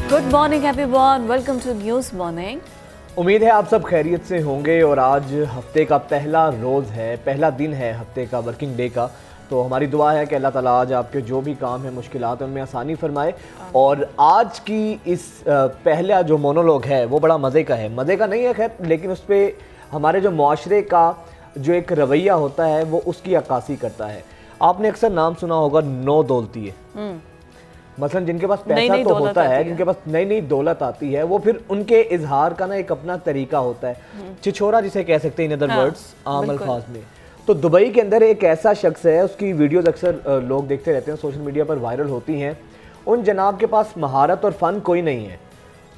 Good morning everyone, welcome to news morning. उम्मीद है आप सब खैरियत से होंगे और आज हफ्ते का पहला रोज़ है, पहला दिन है हफ्ते का, वर्किंग डे का। तो हमारी दुआ है कि अल्लाह ताला आज आपके जो भी काम है, मुश्किलात हैं, उनमें आसानी फरमाए। और आज की इस पहला जो मोनोलॉग है वो बड़ा मज़े का है। मज़े का नहीं है खैर, लेकिन उस पर हमारे जो मुआशरे का जो एक रवैया होता है वो उसकी अक्कासी करता है। आपने अक्सर नाम सुना होगा नौ दौलती है। मसलन जिनके पास पैसा तो होता है, जिनके पास नई नई दौलत आती है, वो फिर उनके इजहार का ना एक अपना तरीका होता है, छिछोरा जिसे कह सकते हैं इन अदर वर्ड्स, आम अल्फाज में। तो दुबई के अंदर एक ऐसा शख्स है, उसकी वीडियोस अक्सर लोग देखते रहते हैं, सोशल मीडिया पर वायरल होती हैं। उन जनाब के पास महारत और फ़न कोई नहीं है।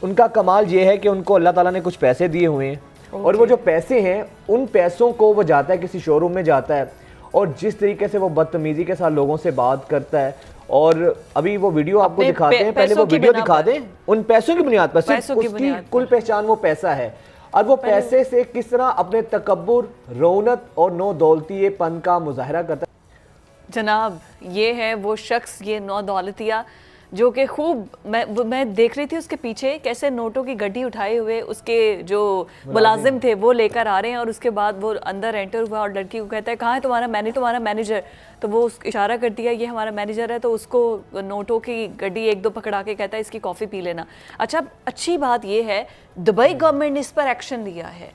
उनका कमाल ये है कि उनको अल्लाह ताला ने कुछ पैसे दिए हुए हैं और वो जो पैसे हैं उन पैसों को वो जाता है किसी शोरूम में जाता है और जिस तरीके से वो बदतमीज़ी के साथ लोगों से बात करता है। और अभी वो वीडियो आपको दिखाते हैं, पहले वो वीडियो दिखा दें। उन पैसों की बुनियाद पर, सिर्फ उसकी कुल पहचान वो पैसा है और वो पैसे से किस तरह अपने तकब्बुर, रौनक और नौ दौलतीपन का मुजाहरा करता है। जनाब, ये है वो शख्स, ये नौ दौलतिया जो कि खूब मैं देख रही थी उसके पीछे कैसे नोटों की गड्डी उठाए हुए उसके जो मुलाजिम थे वो लेकर आ रहे हैं। और उसके बाद वो अंदर एंटर हुआ और लड़की को कहता है कहाँ है तुम्हारा मैनेजर। तो वो इशारा कर दिया ये हमारा मैनेजर है। तो उसको नोटों की गड्डी एक दो पकड़ा के कहता है इसकी कॉफ़ी पी लेना। अच्छा, अच्छी बात ये है दुबई गवर्नमेंट ने इस पर एक्शन लिया है,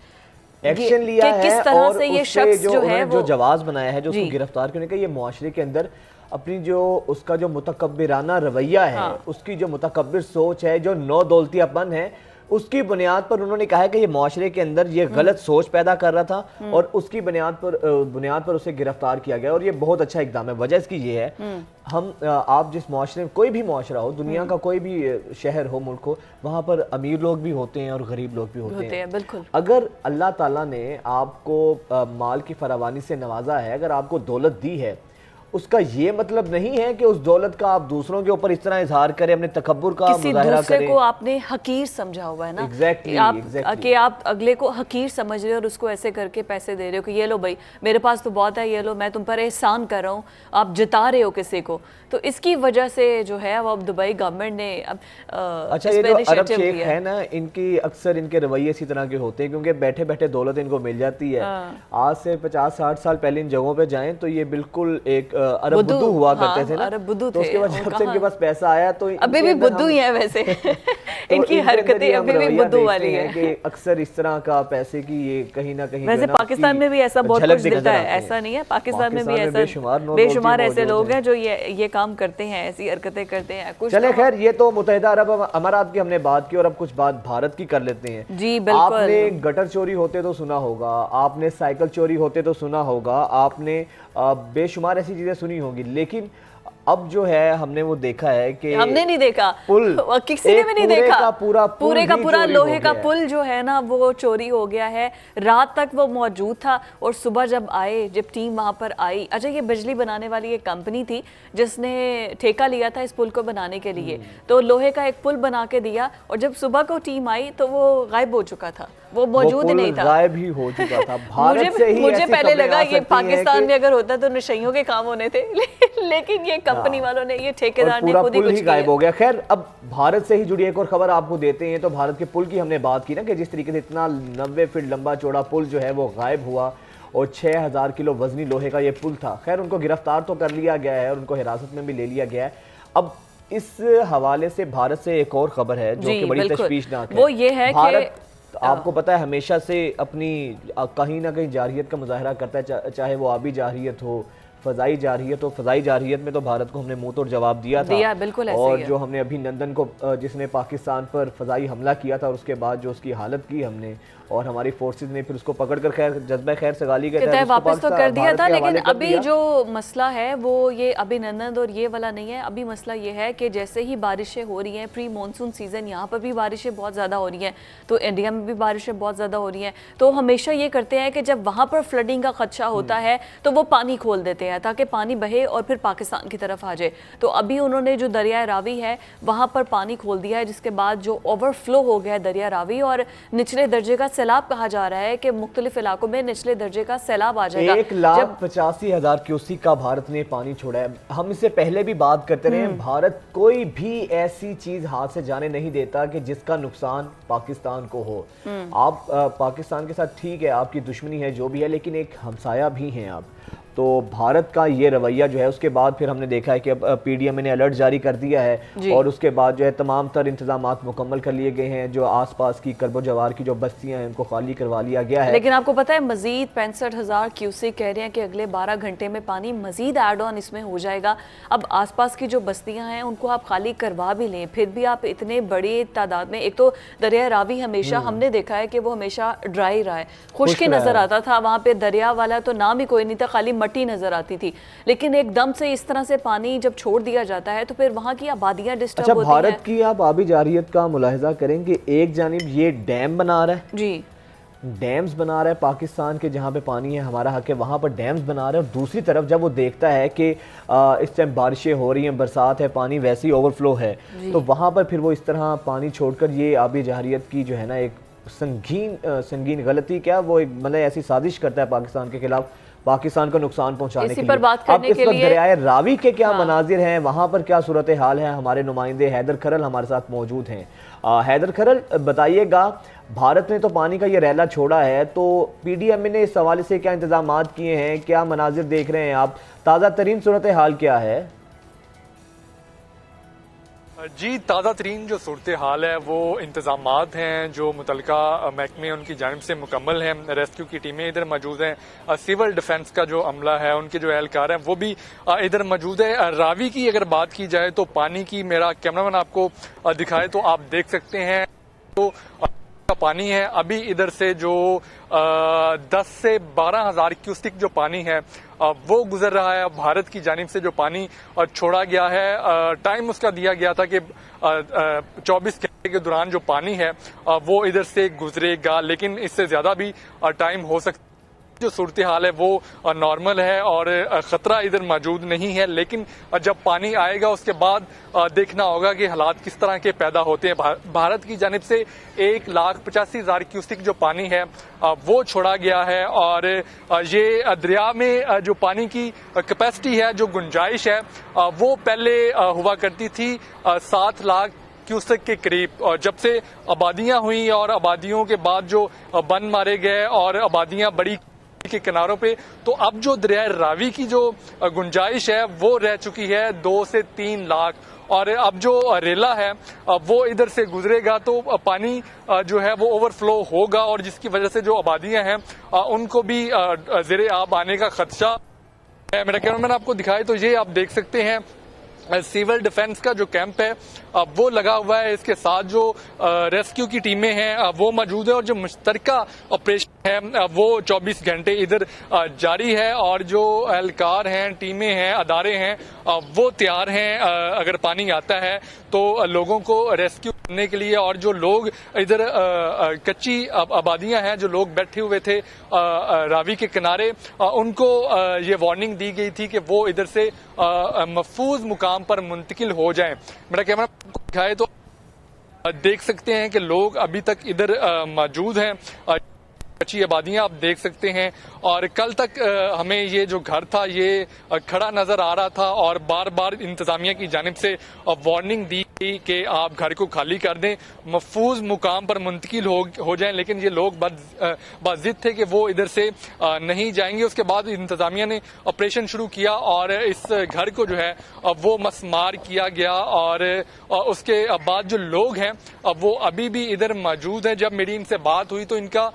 एक्शन लिया है। किस तरह और से ये शख्स जो है जो जवाब बनाया है, जो उसको गिरफ्तार करने का, ये मुआशरे के अंदर अपनी जो उसका जो मुतकब्बिराना रवैया है, उसकी जो मुतकब्बिर सोच है, जो नौ दौलतियापन है, उसकी बुनियाद पर उन्होंने कहा है कि ये मुआशरे के अंदर ये गलत सोच पैदा कर रहा था और उसकी बुनियाद पर उसे गिरफ्तार किया गया। और ये बहुत अच्छा इकदाम है। वजह इसकी ये है, आप जिस मुआशरे में, कोई भी मुआशरा हो, दुनिया का कोई भी शहर हो, मुल्क हो, वहाँ पर अमीर लोग भी होते हैं और गरीब लोग भी होते हैं। बिल्कुल। अगर अल्लाह ताला ने आपको माल की फरावानी से नवाजा है, अगर आपको दौलत दी है, उसका ये मतलब नहीं है कि उस दौलत का आप दूसरों के ऊपर इस तरह इजहार करें, अपने तकब्बुर का मुजाहरा करें। दूसरे को आपने हकीर समझा हुआ है ना। Exactly. कि आप अगले को हकीर समझ रहे हो और उसको ऐसे करके पैसे दे रहे हो कि ये लो भाई मेरे पास तो बहुत है, ये लो मैं तुम पर एहसान कर रहा हूँ, आप जिता रहे हो किसी को। तो इसकी वजह से जो है अब दुबई गवर्नमेंट ने अच्छा, ये जो अरब शेख है ना, इनकी अक्सर इनके रवैये इसी तरह के होते हैं क्योंकि बैठे बैठे दौलत इनको मिल जाती है। आज से 50-60 साल पहले इन जगहों पे जाएं तो ये बिल्कुल एक अरब बुद्धू हुआ करते थे ना। अरब बुद्धू तो उसके बाद जब से इनके पास पैसा आया तो अभी भी बुद्धू ही है वैसे। इनकी हरकतें अभी भी बुद्धू वाली है कि अक्सर इस तरह का पैसे की ये कहीं ना कहीं, वैसे पाकिस्तान में भी ऐसा बहुत कुछ दिखता है, ऐसा नहीं है, पाकिस्तान में भी ऐसा बेशुमार ऐसे लोग हैं जो ये काम करते हैं, ऐसी हरकतें करते हैं। कुछ चले खैर, ये तो मुत्तहिदा अरब अमारात की हमने बात की और अब कुछ बात भारत की कर लेते हैं। जी बिल्कुल। आपने गटर चोरी होते तो सुना होगा, आपने साइकिल चोरी होते तो सुना होगा, आपने बेशुमार ऐसी चीजें सुनी होगी, लेकिन अब जो है हमने वो देखा है कि हमने नहीं देखा, पुल किसी ने भी नहीं देखा, पूरे का पूरा लोहे का पुल जो है ना वो चोरी हो गया है। रात तक वो मौजूद था और सुबह जब टीम वहां पर आई, अच्छा ये बिजली बनाने वाली एक कंपनी थी जिसने ठेका लिया था इस पुल को बनाने के लिए, तो लोहे का एक पुल बना के दिया और जब सुबह को टीम आई तो वो गायब हो चुका था, वो मौजूद नहीं था, गायब ही हो चुका था। भारत से ही मुझे पहले लगा ये पाकिस्तान में अगर होता तो नशइयों के काम होने थे, लेकिन ये कंपनी वालों ने, ये ठेकेदार ने खुद ही कुछ गायब हो गया। खैर, अब भारत से ही जुड़ी एक और खबर आपको देते हैं। तो भारत के पुल की हमने बात की ना कि जिस तरीके से इतना 90 फीट लंबा चौड़ा पुल जो है वो गायब हुआ और 6000 किलो वजनी लोहे का ये पुल था। खैर, उनको गिरफ्तार तो कर लिया गया है और उनको हिरासत में भी ले लिया गया है। अब इस हवाले से भारत से एक और खबर है जो कि बड़ी तशवीशनाक है। वो ये है कि आपको पता है हमेशा से अपनी कहीं ना कहीं जारहियत का मुजाहरा करता है, चाहे वो आबी जारहियत हो, फ़ज़ाई जारहियत हो। फ़ज़ाई जारहियत में तो भारत को हमने मुंह तोड़ जवाब दिया था, बिल्कुल और जो हमने अभिनंदन को, जिसने पाकिस्तान पर फ़ज़ाई हमला किया था और उसके बाद जो उसकी हालत की हमने, और हमारी फोर्सेज ने फिर उसको पकड़कर खैर जज्बा खैर सगाली के तहत वापस तो कर दिया था। लेकिन अभी जो मसला है वो ये अभिनंदन और ये वाला नहीं है। अभी मसला ये है कि जैसे ही बारिशें हो रही हैं, प्री मानसून सीज़न, यहाँ पर भी बारिशें बहुत ज़्यादा हो रही हैं, तो इंडिया में भी बारिशें बहुत ज़्यादा हो रही हैं, तो हमेशा ये करते हैं कि जब वहाँ पर फ्लडिंग का खदशा होता है तो वो पानी खोल देते हैं गया ताकि पानी बहे और फिर पाकिस्तान की तरफ आ जाए। तो अभी उन्होंने जो दरिया रावी है वहाँ पर पानी खोल दिया है, जिसके बाद जो ओवरफ्लो हो गया है दरिया रावी और निचले दर्जे का सैलाब कहा जा रहा है कि मुख्तलिफ इलाकों में निचले दर्जे का सैलाब आ जाएगा। 1,85,000 क्यूसेक का भारत ने पानी छोड़ा है। हम इससे पहले भी बात करते रहे, भारत कोई भी ऐसी चीज हाथ से जाने नहीं देता कि जिसका नुकसान पाकिस्तान को हो। आप पाकिस्तान के साथ ठीक है, आपकी दुश्मनी है जो भी है, लेकिन एक हमसाया भी हैं आप। तो भारत का ये रवैया जो है, उसके बाद फिर हमने देखा है कि अब पीडीएम ने अलर्ट जारी कर दिया है और उसके बाद जो है तमाम तर इंतजामात मुकम्मल कर लिए गए हैं। जो आसपास की करबो जवार की जो बस्तियां हैं उनको खाली करवा लिया गया है। लेकिन आपको पता है मजीद 65,000 क्यूसेक कह रहे हैं कि अगले 12 घंटे में पानी मजीद एड ऑन इसमें हो जाएगा। अब आसपास की जो बस्तियां हैं उनको आप खाली करवा भी लें, फिर भी आप इतने बड़ी तादाद में, एक तो दरिया रावी हमेशा हमने देखा है कि वो हमेशा ड्राई रहा है, खुश्क नजर आता था, वहां पे दरिया वाला तो नाम ही कोई नहीं था, खाली मट्टी नजर आती थी। लेकिन एकदम से इस तरह से पानी जब छोड़ दिया जाता है तो फिर वहां की आबादियां डिस्टर्ब होती हैं। भारत की आप आबी जारियत का मुलाहिजा करेंगे, एक जानिब ये डैम बना रहा है जी, डैम्स बना रहा है पाकिस्तान के, जहाँ पे पानी है हमारा हक है वहाँ पर डैम्स बना रहा है, और दूसरी तरफ जब वो देखता है कि इस टाइम बारिशें हो रही हैं, बरसात है, पानी वैसे ही ओवरफ्लो है, तो वहाँ पर फिर वो इस तरह पानी छोड़कर ये आबी जारियत की जो है ना एक संगीन गलती, क्या वो एक मतलब ऐसी साजिश करता है पाकिस्तान के खिलाफ, पाकिस्तान को नुकसान पहुंचाने के लिए। अब इस वक्त दरियाए रावी के क्या मनाजिर हैं, वहां पर क्या सूरत हाल है, हमारे नुमाइंदे हैदर खरल हमारे साथ मौजूद हैं। हैदर खरल, बताइएगा, भारत ने तो पानी का ये रैला छोड़ा है, तो पीडीएम ने इस हवाले से क्या इंतजाम किए हैं, क्या मनाजिर देख रहे हैं आप, ताज़ा तरीन सूरत हाल क्या है? जी, ताज़ा तरीन जो सूरत हाल है वो इंतजामात हैं जो मुतलका महकमे उनकी जानिब से मुकम्मल हैं। रेस्क्यू की टीमें इधर मौजूद हैं, सिविल डिफेंस का जो अमला है उनके जो एहलकार हैं वो भी इधर मौजूद है। रावी की अगर बात की जाए तो पानी की, मेरा कैमरामैन आपको दिखाए तो आप देख सकते हैं तो का पानी है अभी इधर से जो 10 से 12,000 क्यूसेक जो पानी है वो गुजर रहा है। भारत की जानिब से जो पानी छोड़ा गया है, टाइम उसका दिया गया था कि 24 घंटे के दौरान जो पानी है वो इधर से गुजरेगा, लेकिन इससे ज्यादा भी टाइम हो सकता है। जो सूरत हाल है वो नॉर्मल है और खतरा इधर मौजूद नहीं है, लेकिन जब पानी आएगा उसके बाद देखना होगा कि हालात किस तरह के पैदा होते हैं। भारत की जानिब से 1,85,000 क्यूसेक जो पानी है वो छोड़ा गया है और ये दरिया में जो पानी की कैपेसिटी है, जो गुंजाइश है, वो पहले हुआ करती थी 7 लाख क्यूसेक के करीब। और जब से आबादियां हुई और आबादियों के बाद जो बंद मारे गए और आबादियां बड़ी के किनारों पे, तो अब जो दरिया रावी की जो गुंजाइश है वो रह चुकी है 2 से 3 लाख। और अब जो रेला है वो इधर से गुजरेगा तो पानी जो है वो ओवरफ्लो होगा और जिसकी वजह से जो आबादियां हैं उनको भी ज़ेरे आब आने का खदशा है। मेरा कैमरामैन आपको दिखाए तो ये आप देख सकते हैं सिविल डिफेंस का जो कैंप है वो लगा हुआ है, इसके साथ जो रेस्क्यू की टीमें हैं वो मौजूद है और जो मुश्तरका ऑपरेशन है वो 24 घंटे इधर जारी है और जो एहलकार हैं, टीमें हैं, अदारे हैं वो तैयार हैं अगर पानी आता है तो लोगों को रेस्क्यू करने के लिए। और जो लोग इधर कच्ची आबादियां हैं, जो लोग बैठे हुए थे रावी के किनारे, उनको ये वार्निंग दी गई थी कि वो इधर से महफूज मुकाम पर मुंतकिल हो जाएं। मेरा कैमरा दिखाए तो देख सकते हैं कि लोग अभी तक इधर मौजूद हैं, कच्ची आबादियां आप देख सकते हैं। और कल तक हमें ये जो घर था ये खड़ा नजर आ रहा था और बार बार इंतजामिया की जानिब से वार्निंग दी गई कि आप घर को खाली कर दें, महफूज मुकाम पर मुंतकिल हो जाएं, लेकिन ये लोग बाजिद थे कि वो इधर से नहीं जाएंगे। उसके बाद इंतजामिया ने ऑपरेशन शुरू किया और इस घर को जो है वो मसमार किया गया और उसके बाद जो लोग हैं वो अभी भी इधर मौजूद हैं। जब मेरी इनसे बात हुई तो इनका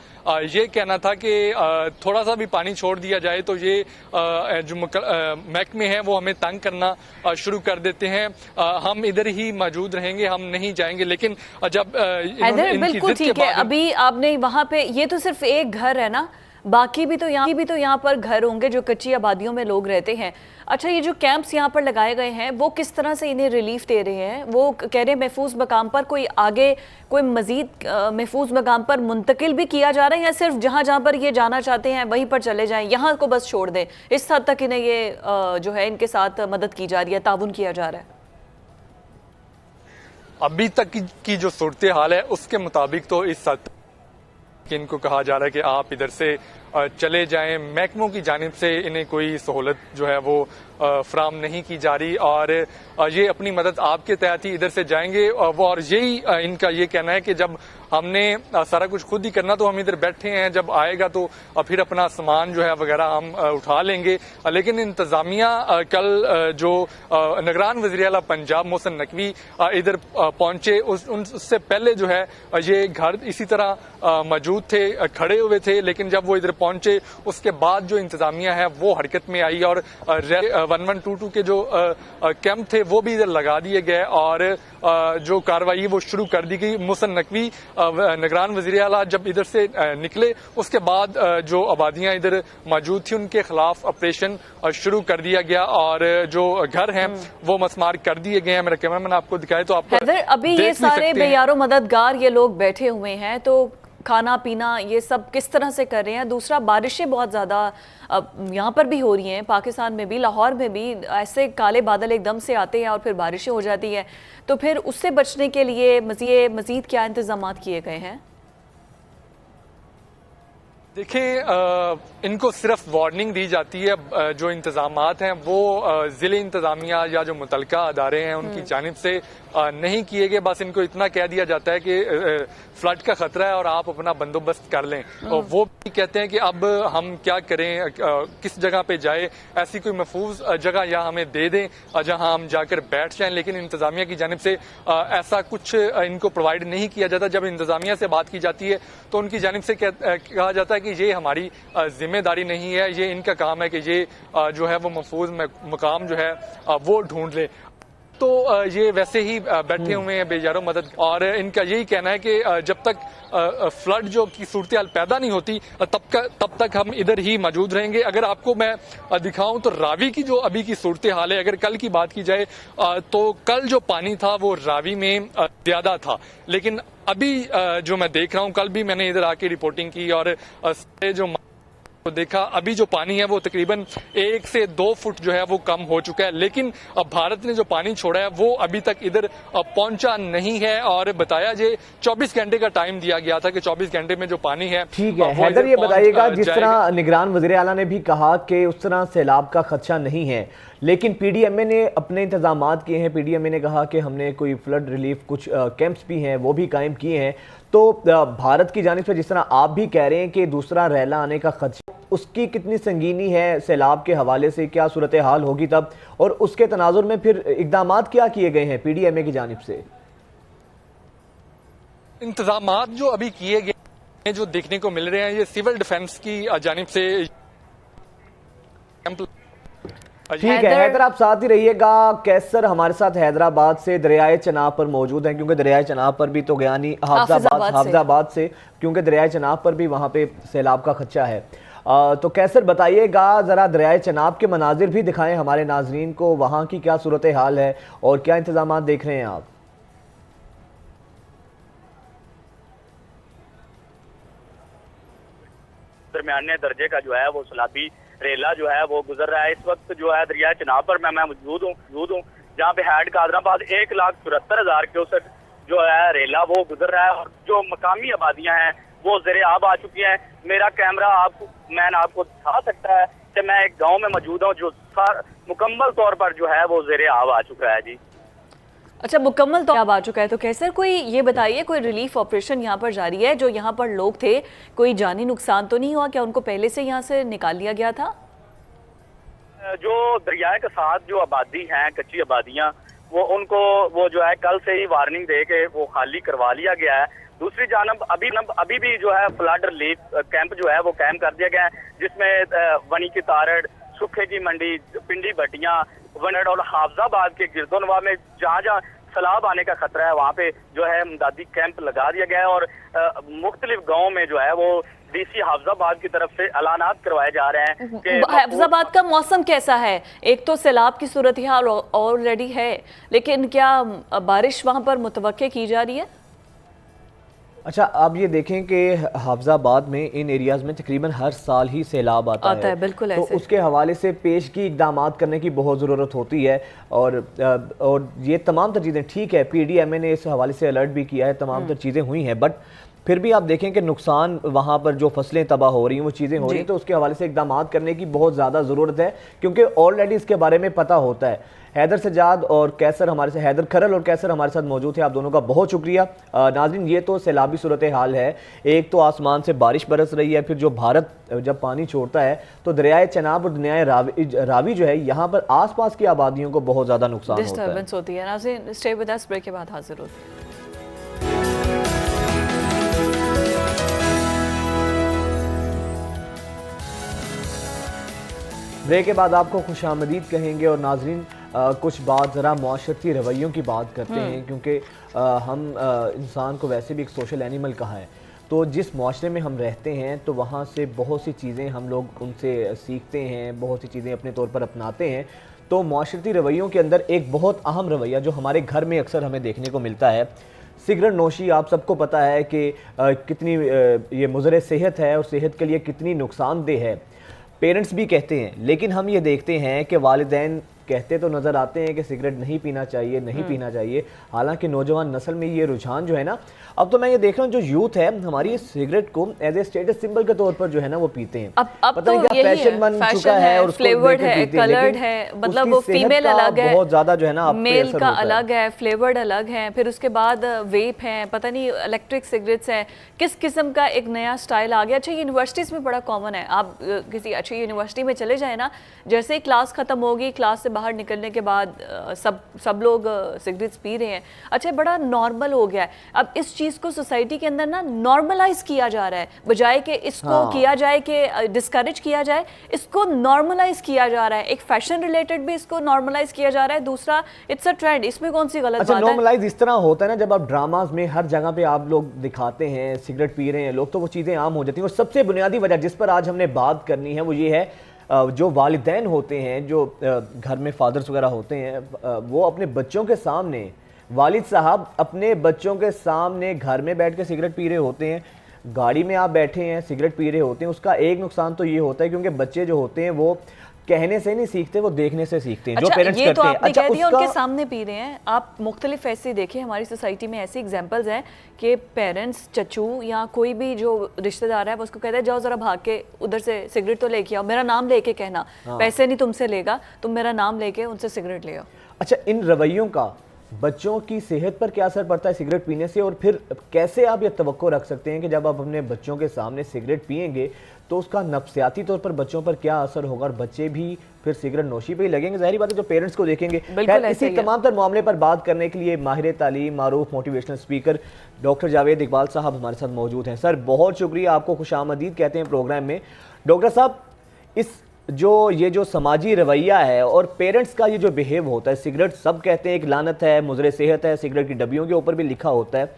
ये कहना था कि थोड़ा सा भी पानी छोड़ दिया जाए तो ये जो महकमे हैं वो हमें तंग करना शुरू कर देते हैं, हम इधर ही मौजूद रहेंगे, हम नहीं जाएंगे। लेकिन जब बिल्कुल ठीक है, अभी आपने वहां पे, ये तो सिर्फ एक घर है ना, बाकी भी तो यहाँ पर घर होंगे जो कच्ची आबादियों में लोग रहते हैं। अच्छा, ये जो कैंप्स यहाँ पर लगाए गए हैं वो किस तरह से इन्हें रिलीफ दे रहे हैं? वो कह रहे हैं महफूज मकाम पर कोई आगे कोई मजीद महफूज मकाम पर मुंतकिल भी किया जा रहा है, या सिर्फ जहाँ जहाँ पर ये जाना चाहते हैं वहीं पर चले जाएं, यहाँ को बस छोड़ दें? इस हद तक इन्हें ये जो है इनके साथ मदद की जा रही है, ताउन किया जा रहा है? अभी तक की जो सूरत हाल है उसके मुताबिक तो इस हद कि इनको कहा जा रहा है कि आप इधर से चले जाएं। महकमों की जानिब से इन्हें कोई सहूलत जो है वो फ्राहम नहीं की जा रही, और ये अपनी मदद आपके तहत ही इधर से जाएंगे। और यही इनका ये कहना है कि जब हमने सारा कुछ खुद ही करना तो हम इधर बैठे हैं, जब आएगा तो फिर अपना सामान जो है वगैरह हम उठा लेंगे। लेकिन इंतजामिया कल जो निगरान वज़ीर आला पंजाब मोहसिन नकवी इधर पहुंचे, उससे पहले जो है ये घर इसी तरह मौजूद थे, खड़े हुए थे, लेकिन जब वो इधर पहुंचे उसके बाद जो इंतजामिया है वो हरकत में आई और 1122 के जो कैंप थे वो भी इधर लगा दिए गए और जो कार्रवाई वो शुरू कर दी गई। मोहसिन नकवी निगरान वज़ीर आला जब इधर से निकले उसके बाद जो आबादियां इधर मौजूद थी उनके खिलाफ ऑपरेशन शुरू कर दिया गया और जो घर हैं वो मसमार कर दिए गए हैं। मेरा कैमरामैन आपको दिखाए तो आप अभी ये सारे बेयारो मददगार ये लोग बैठे हुए हैं, तो खाना पीना ये सब किस तरह से कर रहे हैं? दूसरा, बारिशें बहुत ज़्यादा यहाँ पर भी हो रही हैं, पाकिस्तान में भी, लाहौर में भी ऐसे काले बादल एकदम से आते हैं और फिर बारिशें हो जाती हैं, तो फिर उससे बचने के लिए मज़ीद क्या इंतजाम किए गए हैं? देखिए, इनको सिर्फ वार्निंग दी जाती है, जो इंतजामात हैं वो ज़िले इंतजामिया या जो मुतलका अदारे हैं उनकी जानिब से नहीं किए गए। बस इनको इतना कह दिया जाता है कि फ्लड का खतरा है और आप अपना बंदोबस्त कर लें। और वो भी कहते हैं कि अब हम क्या करें, किस जगह पे जाए, ऐसी कोई महफूज जगह या हमें दे दें जहां हम जाकर बैठ जाएं। लेकिन इंतजामिया की जानिब से ऐसा कुछ इनको प्रोवाइड नहीं किया जाता। जब इंतजामिया से बात की जाती है तो उनकी जानिब से कहा जाता है कि ये हमारी जिम्मेदारी नहीं है, ये इनका काम है कि ये जो है वो महफूज मकाम जो है वो ढूंढ ले। तो ये वैसे ही बैठे हुए हैं बेजारों मदद, और इनका यही कहना है कि जब तक फ्लड जो की सूरत हाल पैदा नहीं होती तब तक हम इधर ही मौजूद रहेंगे। अगर आपको मैं दिखाऊं तो रावी की जो अभी की सूरत हाल है, अगर कल की बात की जाए तो कल जो पानी था वो रावी में ज्यादा था, लेकिन अभी जो मैं देख रहा हूं, कल भी मैंने इधर आके रिपोर्टिंग की और जो तो देखा अभी जो पानी है वो तकरीबन 1 से 2 फुट जो है वो कम हो चुका है। लेकिन अब भारत ने जो पानी छोड़ा है वो अभी तक इधर पहुंचा नहीं है और बताया जे 24 घंटे का टाइम दिया गया था कि 24 घंटे में जो पानी है। ठीक है हैदर, ये बताइएगा, जिस तरह निगरान वज़ीर आला ने भी कहा कि उस तरह सैलाब का खदशा नहीं है, लेकिन पीडीएमए ने अपने इंतजामात किए हैं। पीडीएमए ने कहा कि हमने कोई फ्लड रिलीफ कुछ कैंप्स भी हैं वो भी कायम किए हैं। तो भारत की जानिब से जिस तरह आप भी कह रहे हैं कि दूसरा रैला आने का खदशा, उसकी कितनी संगीनी है सैलाब के हवाले से, क्या सूरत हाल होगी तब, और उसके तनाजुर में फिर इकदामात क्या किए गए हैं पीडीएमए की जानिब से? इंतजामात जो अभी किए गए जो देखने को मिल रहे हैं, ये सिविल डिफेंस की जानिब से। ठीक है हैदर, आप साथ ही रहिएगा। कैसर हमारे साथ हैदराबाद से दरियाए चनाब पर मौजूद हैं, क्योंकि दरियाए चनाब पर भी तो गया नहीं, हाफिजाबाद से, क्योंकि दरियाए चनाब पर भी वहां पे सैलाब का खदशा है। तो कैसर बताइएगा जरा, दरियाए चनाब के मनाजिर भी दिखाएं हमारे नाजरीन को, वहां की क्या सूरत हाल है और क्या इंतजाम देख रहे हैं आप? दरमियाने दर्जे का जो है वो सैलाबी रेला जो है वो गुजर रहा है। इस वक्त जो है दरिया चनाब पर मैं मौजूद हूँ जहाँ पे हेड कादराबाद 1,74,000 क्यूसेक जो है रेला वो गुजर रहा है और जो मकामी आबादियां हैं वो ज़ेरे आब आ चुकी हैं। मेरा कैमरा आपको दिखा सकता है कि मैं एक गांव में मौजूद हूँ जो मुकम्मल तौर पर जो है वो ज़ेरे आब आ चुका है। जी अच्छा, मुकम्मल तो अब आ चुका है। तो कैसर कोई ये बताइए, कोई रिलीफ ऑपरेशन यहाँ पर जारी है? जो यहाँ पर लोग थे, कोई जानी नुकसान तो नहीं हुआ? क्या उनको पहले से यहाँ से निकाल लिया गया था? जो दरिया के साथ जो आबादी हैं, कच्ची आबादियाँ, वो जो है कल से ही वार्निंग दे के वो खाली करवा लिया गया है। दूसरी जानब अभी भी जो है फ्लड रिलीफ कैंप जो है वो कायम कर दिया गया है, जिसमें वनी की तारड़, सूखे की मंडी, पिंडी भट्टियाँ, वनड और हाफजाबाद के गिरदोनवा में जहाँ सैलाब आने का खतरा है। वहाँ पे जो है इमदादी कैंप लगा दिया गया है और मुख्तलिफ गाँव में जो है वो डीसी हाफजाबाद की तरफ से ऐलानात करवाए जा रहे हैं कि हाफजाबाद का मौसम कैसा है? एक तो सैलाब की सूरत हाल ऑलरेडी है, लेकिन क्या बारिश वहां पर मुतवक्के की जा रही है? अच्छा, आप ये देखें कि हाफजाबाद में इन एरियाज़ में तकरीबन हर साल ही सैलाब आता है। बिल्कुल तो ऐसे। उसके हवाले से पेशगी इक़दामात करने की बहुत ज़रूरत होती है और ये तमाम तर चीज़ें ठीक है, PDMA ने इस हवाले से अलर्ट भी किया है, तमाम तर चीज़ें हुई हैं, बट फिर भी आप देखें कि नुकसान वहाँ पर जो फसलें तबाह हो रही हैं, वो चीज़ें हो रही हैं, तो उसके हवाले से इक़दामात करने की बहुत ज़्यादा ज़रूरत है, क्योंकि ऑलरेडी इसके बारे में पता होता है। हैदर सजाद और कैसर हमारे साथ, हैदर खरल और कैसर हमारे साथ मौजूद है। आप दोनों का बहुत शुक्रिया। नाज़रीन, ये तो सैलाबी सूरत हाल है। एक तो आसमान से बारिश बरस रही है, फिर जो भारत जब पानी छोड़ता है तो दरियाए चनाब और दरियाए रावी जो है, यहाँ पर आसपास की आबादियों को बहुत ज़्यादा नुकसान होता है, डिस्टर्बेंस होती है। नाज़रीन, स्टे विद अस, ब्रेक के बाद हाजिर होते हैं। ब्रेक के बाद आपको खुशामदीद कहेंगे और नाजरीन कुछ बात ज़रा मुआशरती रवैयों की बात करते हैं, क्योंकि हम इंसान को वैसे भी एक सोशल एनिमल कहा है, तो जिस मुआशरे में हम रहते हैं तो वहाँ से बहुत सी चीज़ें हम लोग उनसे सीखते हैं, बहुत सी चीज़ें अपने तौर पर अपनाते हैं। तो मुआशरती रवैयों के अंदर एक बहुत अहम रवैया जो हमारे घर में अक्सर हमें देखने को मिलता है, सिगरेट नोशी। आप सबको पता है कि कितनी ये मुज़र सेहत है और सेहत के लिए कितनी नुकसानदेह है। पेरेंट्स भी कहते हैं, लेकिन हम ये देखते हैं कि वालिदैन कहते तो नज़र आते हैं कि सिगरेट नहीं पीना चाहिए, नहीं पीना चाहिए। हालांकि नौजवान नस्ल में ये रुझान जो है ना, अब तो मैं ये देख रहा हूँ जो यूथ है हमारी, सिगरेट को एज ए स्टेटस सिंबल के तौर पर जो है ना वो पीते हैं। अब पता तो नहीं क्या फैशन बन चुका है और फ्लेवर्ड है, कलर्ड है, मतलब वो फीमेल अलग है, बहुत ज्यादा जो है ना मेल का अलग है, फ्लेवर्ड अलग है, फिर उसके बाद वेप है, पता नहीं इलेक्ट्रिक सिगरेट्स हैं, किस किस्म का एक नया स्टाइल आ गया। अच्छा, यूनिवर्सिटीज़ में बड़ा कॉमन है, आप किसी अच्छी यूनिवर्सिटी में चले जाए ना, जैसे ही क्लास ख़त्म होगी, क्लास से बाहर निकलने के बाद सब लोग सिगरेट्स पी रहे हैं। अच्छा, बड़ा नॉर्मल हो गया है। अब इस चीज़ को सोसाइटी के अंदर ना नॉर्मलाइज किया जा रहा है, बजाय कि इसको किया जाए कि डिस्करेज किया जाए, इसको नॉर्मलाइज किया जा रहा है। एक फैशन रिलेटेड भी इसको नॉर्मलाइज किया जा रहा है, दूसरा इट्स अ ट्रेंड। इसमें कौन सी गलत बात है? नॉर्मलाइज इस तरह होता है ना, जब आप ड्रामाज में हर जगह पे आप लोग दिखाते हैं सिगरेट पी रहे हैं लोग, तो वो चीज़ें आम हो जाती हैं। और सबसे बुनियादी वजह जिस पर आज हमने बात करनी है वो ये है, जो वालिदैन होते हैं, जो घर में फादर्स वगैरह होते हैं, वो अपने बच्चों के सामने, वालिद साहब अपने बच्चों के सामने घर में बैठ के सिगरेट पी रहे होते हैं, गाड़ी में आप बैठे हैं सिगरेट पी रहे होते हैं। उसका एक नुकसान तो ये होता है क्योंकि बच्चे जो होते हैं वो कहने से नहीं सीखते, वो देखने से सीखते हैं। अच्छा, जो पेरेंट्स ये करते तो हैं, आपने अच्छा, कह दिया उनके सामने पी रहे हैं। आप मुख्तलिफ ऐसे देखें, हमारी सोसाइटी में ऐसी एग्जांपल्स हैं कि पेरेंट्स, चचू या कोई भी जो रिश्तेदार है वो उसको कहता है जाओ जरा भाग के उधर से सिगरेट तो लेके आओ, मेरा नाम लेके कहना, पैसे नहीं तुमसे लेगा, तुम मेरा नाम लेके उनसे सिगरेट ले आओ। अच्छा, इन रवैयों का बच्चों की सेहत पर क्या असर पड़ता है सिगरेट पीने से, और फिर कैसे आप ये तवक्को रख सकते हैं कि जब आप अपने बच्चों के सामने सिगरेट पिएंगे तो उसका नफ्सियाती तौर पर बच्चों पर क्या असर होगा और बच्चे भी फिर सिगरेट नोशी पे ही लगेंगे? ज़ाहिर बात है जो पेरेंट्स को देखेंगे। इसी तमाम तर मामले पर बात करने के लिए माहिर तालीम, मारूफ motivational speaker doctor Javed Iqbal साहब हमारे साथ मौजूद हैं। सर, बहुत शुक्रिया, आपको खुशामदीद कहते हैं प्रोग्राम में। डॉक्टर साहब, ये जो समाजी रवैया है और पेरेंट्स का ये जो बिहेव होता है, सिगरेट सब कहते हैं एक लानत है, मुज़र सेहत है, सिगरेट की डब्बियों के ऊपर भी लिखा होता है,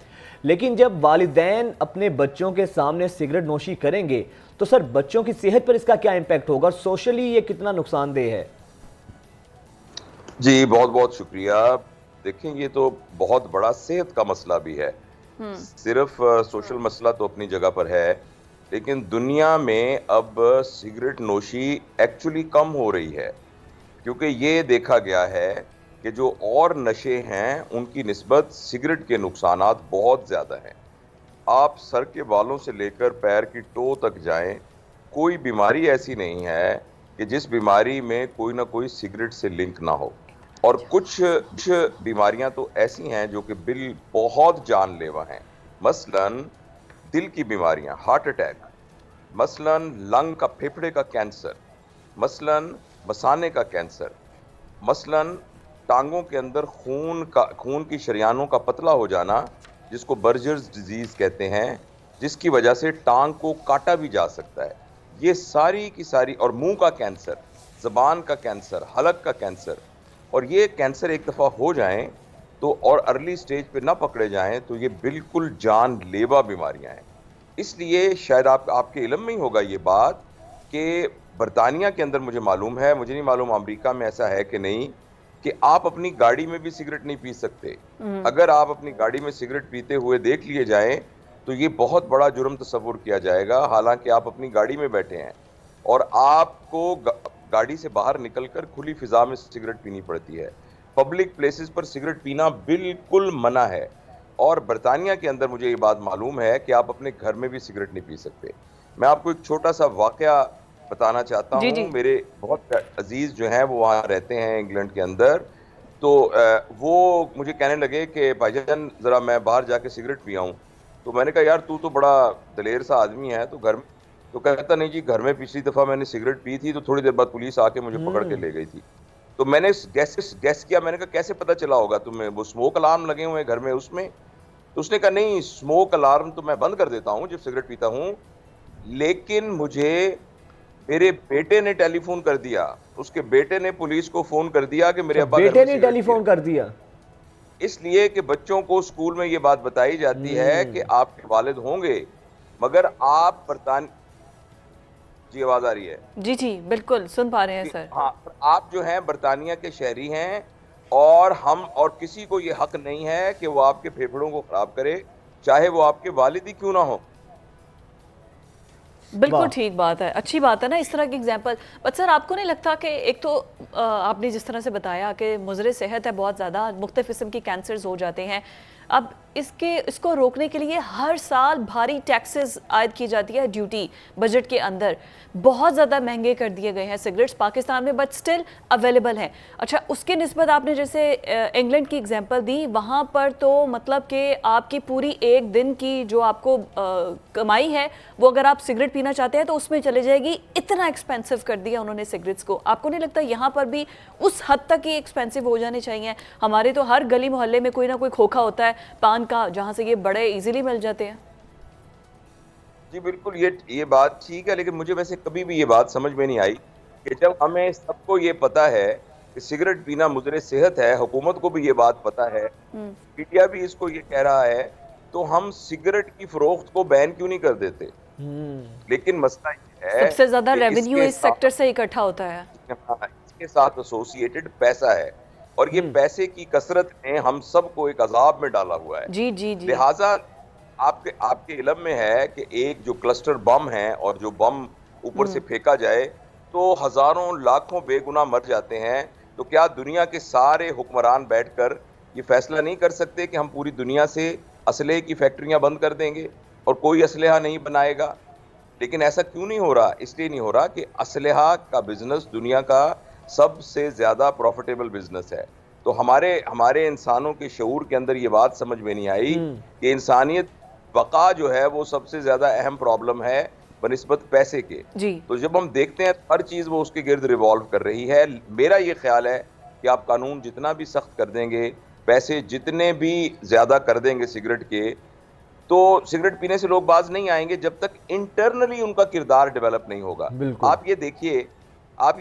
लेकिन जब वालिदैन अपने बच्चों के सामने सिगरेट नोशी करेंगे तो सर बच्चों की सेहत पर इसका क्या इम्पैक्ट होगा? सोशली ये कितना नुकसानदेह है? जी बहुत बहुत शुक्रिया। देखें, ये तो बहुत बड़ा सेहत का मसला भी है। सिर्फ सोशल मसला तो अपनी जगह पर है, लेकिन दुनिया में अब सिगरेट नोशी एक्चुअली कम हो रही है, क्योंकि ये देखा गया है कि जो और नशे हैं उनकी निस्बत सिगरेट के नुकसानात बहुत ज़्यादा हैं। आप सर के बालों से लेकर पैर की टो तक जाएं, कोई बीमारी ऐसी नहीं है कि जिस बीमारी में कोई ना कोई सिगरेट से लिंक ना हो। और कुछ बीमारियां तो ऐसी हैं जो कि बिल बहुत जानलेवा हैं। मसलन दिल की बीमारियां, हार्ट अटैक, मसलन लंग का, फेफड़े का कैंसर, मसलन मसाने का कैंसर, मसलन टांगों के अंदर खून की शरियानों का पतला हो जाना, जिसको बर्जर्स डिजीज़ कहते हैं, जिसकी वजह से टांग को काटा भी जा सकता है। ये सारी की सारी, और मुंह का कैंसर, ज़बान का कैंसर, हलक का कैंसर, और ये कैंसर एक दफ़ा हो जाएं तो और अर्ली स्टेज पे ना पकड़े जाएं तो ये बिल्कुल जानलेवा बीमारियां हैं। इसलिए शायद आपके इल्म में ही होगा ये बात कि बरतानिया के अंदर मुझे मालूम है, मुझे नहीं मालूम अमेरिका में ऐसा है कि नहीं, कि आप अपनी गाड़ी में भी सिगरेट नहीं पी सकते। अगर आप अपनी गाड़ी में सिगरेट पीते हुए देख लिए जाएं तो ये बहुत बड़ा जुर्म तस्वुर किया जाएगा, हालांकि आप अपनी गाड़ी में बैठे हैं और आपको गाड़ी से बाहर निकलकर खुली फिजा में सिगरेट पीनी पड़ती है। पब्लिक प्लेसेस पर सिगरेट पीना बिल्कुल मना है। और बरतानिया के अंदर मुझे ये बात मालूम है कि आप अपने घर में भी सिगरेट नहीं पी सकते। मैं आपको एक छोटा सा वाकया बताना चाहता हूँ। मेरे बहुत अजीज जो हैं वो वहाँ रहते हैं इंग्लैंड के अंदर, तो वो मुझे कहने लगे कि भाईजान ज़रा मैं बाहर जाके सिगरेट पी आऊँ। तो मैंने कहा यार तू तो बड़ा दलेर सा आदमी है, तो घर में, तो कहता नहीं जी घर में पिछली दफ़ा मैंने सिगरेट पी थी तो थोड़ी देर बाद पुलिस आके मुझे पकड़ के ले गई थी। तो मैंने गैस किया, मैंने कहा कैसे पता चला होगा तुम्हें, वो स्मोक अलार्म लगे हुए हैं घर में उसमें? तो उसने कहा नहीं, स्मोक अलार्म तो मैं बंद कर देता हूँ जब सिगरेट पीता हूँ, लेकिन मुझे मेरे बेटे ने टेलीफोन कर दिया, उसके बेटे ने पुलिस को फोन कर दिया कि मेरे अब्बा बेटे ने टेलीफोन कर दिया। इसलिए कि बच्चों को स्कूल में ये बात बताई जाती है कि आपके वालिद होंगे मगर आप जी आवाज आ रही है? जी जी बिल्कुल सुन पा रहे हैं सर। हाँ, आप जो हैं बरतानिया के शहरी हैं और हम और किसी को ये हक नहीं है कि वो आपके फेफड़ों को खराब करे, चाहे वो आपके वालिद ही क्यों ना हो। बिल्कुल ठीक बात है, अच्छी बात है ना इस तरह की एग्जांपल। बट सर आपको नहीं लगता कि एक तो आपने जिस तरह से बताया कि मुज़र सेहत है बहुत ज़्यादा, मुख्तलिफ किस्म की कैंसर्स हो जाते हैं, अब इसको रोकने के लिए हर साल भारी टैक्सेस आयद की जाती है, ड्यूटी बजट के अंदर बहुत ज़्यादा महंगे कर दिए गए हैं सिगरेट्स पाकिस्तान में, बट स्टिल अवेलेबल हैं। अच्छा, उसके निस्बत आपने जैसे इंग्लैंड की एग्जांपल दी, वहाँ पर तो मतलब कि आपकी पूरी एक दिन की जो आपको कमाई है वो अगर आप सिगरेट पीना चाहते हैं तो उसमें चले जाएगी। इतना एक्सपेंसिव कर दिया उन्होंने सिगरेट्स को। आपको नहीं लगता यहाँ पर भी उस हद तक ही एक्सपेंसिव हो जाने चाहिए? हमारे तो हर गली मोहल्ले में कोई ना कोई खोखा होता है पान का, जहाँ से ये बड़े इजीली मिल जाते हैं। जी बिल्कुल, ये बात ठीक है, लेकिन मुझे वैसे कभी भी ये बात समझ में नहीं आई कि जब हमें सबको ये पता है कि सिगरेट पीना मुज़र सेहत है, हुकूमत को भी ये बात पता है, मीडिया भी इसको ये कह रहा है, तो हम सिगरेट की फरोख्त को बैन क्यों नहीं कर देते? लेकिन मसला ये है सबसे ज्यादा रेवेन्यू इस सेक्टर से इकट्ठा होता है। इसके साथ एसोसिएटेड पैसा है और ये पैसे की कसरत ने हम सबको एक अजाब में डाला हुआ है। जी जी जी। लिहाजा आपके इल्म में है कि एक जो क्लस्टर बम है और जो बम ऊपर से फेंका जाए तो हजारों लाखों बेगुनाह मर जाते हैं, तो क्या दुनिया के सारे हुक्मरान बैठकर ये फैसला नहीं कर सकते कि हम पूरी दुनिया से असलहे की फैक्ट्रियां बंद कर देंगे और कोई असलहा नहीं बनाएगा? लेकिन ऐसा क्यों नहीं हो रहा? इसलिए नहीं हो रहा कि असलहा का बिजनेस दुनिया का सबसे ज्यादा प्रॉफिटेबल बिजनेस है। तो हमारे इंसानों के शऊर के अंदर ये बात समझ में नहीं आई कि इंसानियत बका जो है वो सबसे ज्यादा अहम प्रॉब्लम है बनिस्बत पैसे के। तो जब हम देखते हैं हर चीज वो उसके गिर्द रिवॉल्व कर रही है। मेरा ये ख्याल है कि आप कानून जितना भी सख्त कर देंगे, पैसे जितने भी ज्यादा कर देंगे सिगरेट के, तो सिगरेट पीने से लोग बाज नहीं आएंगे जब तक इंटरनली उनका किरदार डेवलप नहीं होगा। आप ये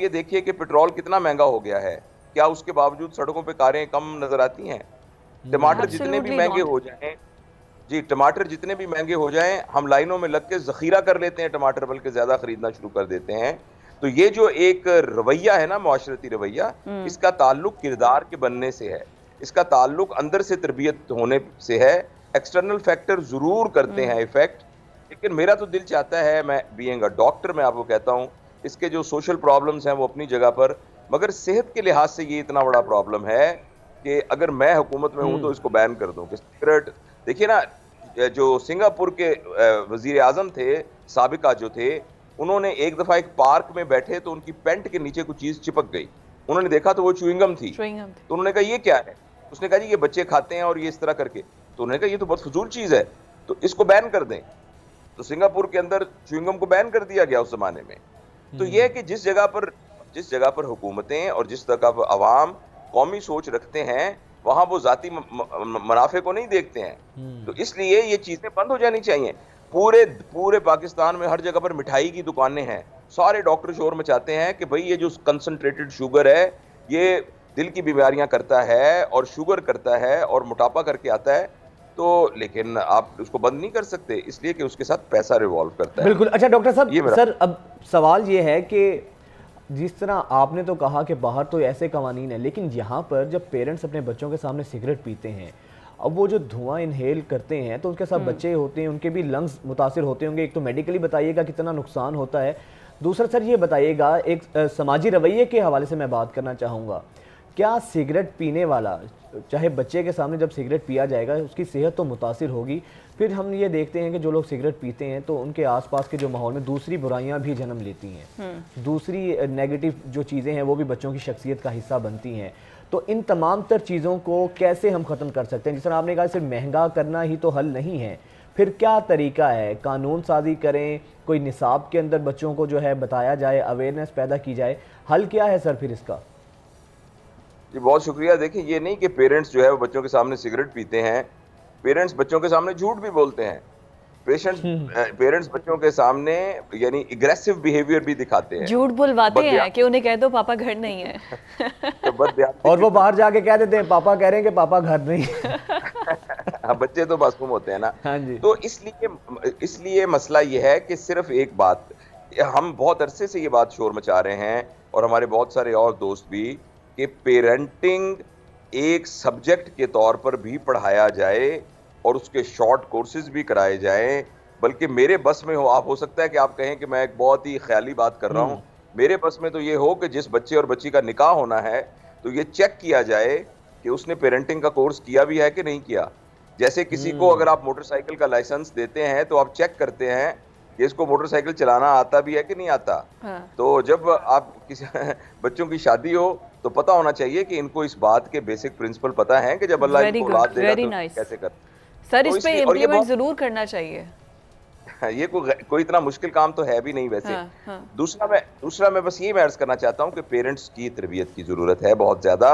देखिए कि पेट्रोल कितना महंगा हो गया है, क्या उसके बावजूद सड़कों पे कारें कम नजर आती हैं? टमाटर जितने भी महंगे हो जाएं, जी टमाटर जितने भी महंगे हो जाएं, हम लाइनों में लग के जखीरा कर लेते हैं टमाटर, बल्कि ज्यादा खरीदना शुरू कर देते हैं। तो ये जो एक रवैया है ना, मुआशरती रवैया, इसका ताल्लुक किरदार के बनने से है, इसका ताल्लुक अंदर से तरबियत होने से है। एक्सटर्नल फैक्टर जरूर करते हैं इफेक्ट, लेकिन मेरा तो दिल चाहता है, मैं बीइंग अ डॉक्टर मैं आपको कहता हूँ, इसके जो सोशल प्रॉब्लम्स हैं वो अपनी जगह पर, मगर सेहत के लिहाज से ये इतना बड़ा प्रॉब्लम है कि अगर मैं हुकूमत में हूँ तो इसको बैन कर दूँ। सिगरेट देखिए ना, जो सिंगापुर के वजीर आजम थे साबिका जो थे, उन्होंने एक दफा एक पार्क में बैठे तो उनकी पेंट के नीचे कुछ चीज चिपक गई, उन्होंने देखा तो वो च्युइंगम थी। तो उन्होंने कहा ये क्या है? उसने कहा जी ये बच्चे खाते हैं और ये इस तरह करके। तो उन्होंने कहा ये तो बहुत फजूल चीज है, तो इसको बैन कर दें। तो सिंगापुर के अंदर च्युइंगम को बैन कर दिया गया उस जमाने में। तो यह है कि जिस जगह पर हुकूमतें और जिस जगह पर अवाम कौमी सोच रखते हैं, वहां वो जाती मुनाफे को नहीं देखते हैं। तो इसलिए ये चीजें बंद हो जानी चाहिए। पूरे पाकिस्तान में हर जगह पर मिठाई की दुकानें हैं, सारे डॉक्टर शोर मचाते हैं कि भाई ये जो कंसंट्रेटेड शुगर है ये दिल की बीमारियां करता है और शुगर करता है और मोटापा करके आता है, तो लेकिन आप उसको बंद नहीं कर सकते, इसलिए कि उसके साथ पैसा रिवॉल्व करता है। बिल्कुल। अच्छा डॉक्टर साहब, ये मेरा सर अब सवाल ये है कि जिस तरह आपने तो कहा कि बाहर तो ऐसे कवानीन है, लेकिन यहाँ पर जब पेरेंट्स अपने बच्चों के सामने सिगरेट पीते हैं, अब वो जो धुआं इनहेल करते हैं तो उनके साथ बच्चे होते हैं, उनके भी लंग्स मुतासिर होते होंगे। एक तो मेडिकली बताइएगा कितना नुकसान होता है, दूसरा सर ये बताइएगा एक समाजी रवैये के हवाले से मैं बात करना चाहूँगा, क्या सिगरेट पीने वाला, चाहे बच्चे के सामने जब सिगरेट पिया जाएगा उसकी सेहत तो मुतासिर होगी, फिर हम ये देखते हैं कि जो लोग सिगरेट पीते हैं तो उनके आसपास के जो माहौल में दूसरी बुराइयां भी जन्म लेती हैं, दूसरी नेगेटिव जो चीज़ें हैं वो भी बच्चों की शख्सियत का हिस्सा बनती हैं। तो इन तमाम तर चीज़ों को कैसे हम ख़त्म कर सकते हैं? जिस तरह आपने कहा सिर्फ महंगा करना ही तो हल नहीं है, फिर क्या तरीका है? कानून साजी करें, कोई निसाब के अंदर बच्चों को जो है बताया जाए, अवेयरनेस पैदा की जाए, हल क्या है सर फिर इसका? जी बहुत शुक्रिया। देखिए ये नहीं कि पेरेंट्स जो है वो बच्चों के सामने सिगरेट पीते हैं, पेरेंट्स बच्चों के सामने झूठ भी बोलते हैं, पेरेंट्स बच्चों के सामने यानी एग्रेसिव बिहेवियर भी भी हैं, झूठ बुलवाते हैं कि उन्हें कह दो पापा घर नहीं है। तो और वो बाहर जाके कह देते हैं पापा कह रहे हैं कि पापा घर नहीं है। हाँ, बच्चे तो मासूम होते हैं ना। हाँ जी। तो इसलिए मसला ये है कि सिर्फ एक बात, हम बहुत अरसे से ये बात शोर मचा रहे हैं और हमारे बहुत सारे और दोस्त भी, कि पेरेंटिंग एक सब्जेक्ट के तौर पर भी पढ़ाया जाए और उसके शॉर्ट कोर्सेज भी कराए जाएं। बल्कि मेरे बस में हो सकता है कि आप कहें कि मैं एक बहुत ही ख्याली बात कर रहा हूं, मेरे बस में तो ये हो कि जिस बच्चे और बच्ची का निकाह होना है तो ये चेक किया जाए कि उसने पेरेंटिंग का कोर्स किया भी है कि नहीं किया। जैसे किसी को अगर आप मोटरसाइकिल का लाइसेंस देते हैं तो आप चेक करते हैं कि इसको मोटरसाइकिल चलाना आता भी है कि नहीं आता। तो जब आप किसी बच्चों की शादी हो तो पता होना चाहिए कि इनको इस बात के बेसिक प्रिंसिपल पता हैं कि जब अल्लाह इनको औलाद देगा तो कैसे कर। सर इस पे इम्प्लीमेंट जरूर करना चाहिए। ये कोई इतना मुश्किल काम तो है भी नहीं वैसे। दूसरा मैं बस ये अर्ज करना चाहता हूँ कि पेरेंट्स की तरबियत की जरूरत है बहुत ज्यादा।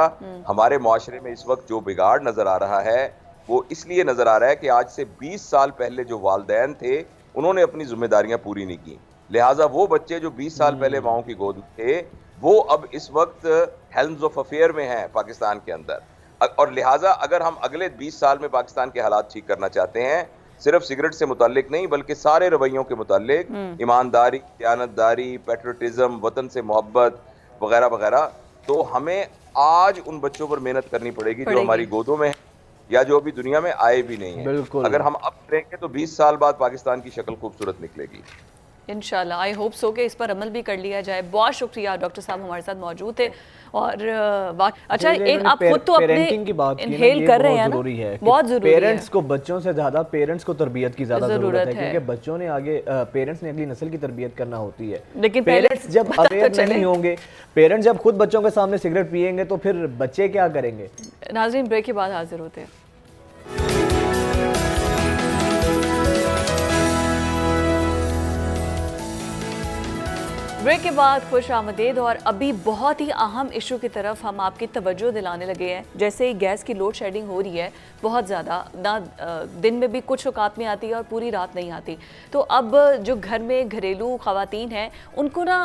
हमारे मुआशरे में इस वक्त जो बिगाड़ नजर आ रहा है वो इसलिए नजर आ रहा है कि आज से 20 साल पहले जो वालिदैन थे उन्होंने अपनी जिम्मेदारियां पूरी नहीं की, लिहाजा वो बच्चे जो 20 साल पहले माओ की गोद में थे वो अब इस वक्त हेल्म्स ऑफ अफेयर में हैं पाकिस्तान के अंदर। और लिहाजा अगर हम अगले 20 साल में पाकिस्तान के हालात ठीक करना चाहते हैं, सिर्फ सिगरेट से मुताल्लिक नहीं बल्कि सारे रवैयों के मुताल्लिक, ईमानदारी, दयानतदारी, पैट्रियटिज्म, वतन से मोहब्बत वगैरह वगैरह, तो हमें आज उन बच्चों पर मेहनत करनी पड़ेगी जो हमारी गोदों में या जो अभी दुनिया में आए भी नहीं है। अगर हम अब करेंगे तो 20 साल बाद पाकिस्तान की शक्ल खूबसूरत निकलेगी इंशाल्लाह। आई होप सो कि इस पर अमल भी कर लिया जाए। बहुत शुक्रिया डॉक्टर साहब हमारे साथ मौजूद थे। और अच्छा एक आप खुद तो अपने इनहेल कर रहे हैं ना, बहुत जरूरी है। पेरेंट्स को बच्चों से ज्यादा पेरेंट्स को तरबियत की ज्यादा जरूरत है, क्योंकि बच्चों ने आगे पेरेंट्स ने अगली नस्ल की तरबियत करना होती है। लेकिन पेरेंट्स जब अवेयर नहीं होंगे, पेरेंट्स जब खुद बच्चों के सामने सिगरेट पिएंगे तो फिर बच्चे क्या करेंगे? नाज़रीन ब्रेक के बाद हाजिर होते हैं। ब्रेक के बाद खुश आमदीद। और अभी बहुत ही अहम इशू की तरफ हम आपकी तवज्जो दिलाने लगे हैं। जैसे ही गैस की लोड शेडिंग हो रही है बहुत ज़्यादा, ना दिन में भी कुछ औकात में आती है और पूरी रात नहीं आती, तो अब जो घर में घरेलू ख़वातीन हैं उनको ना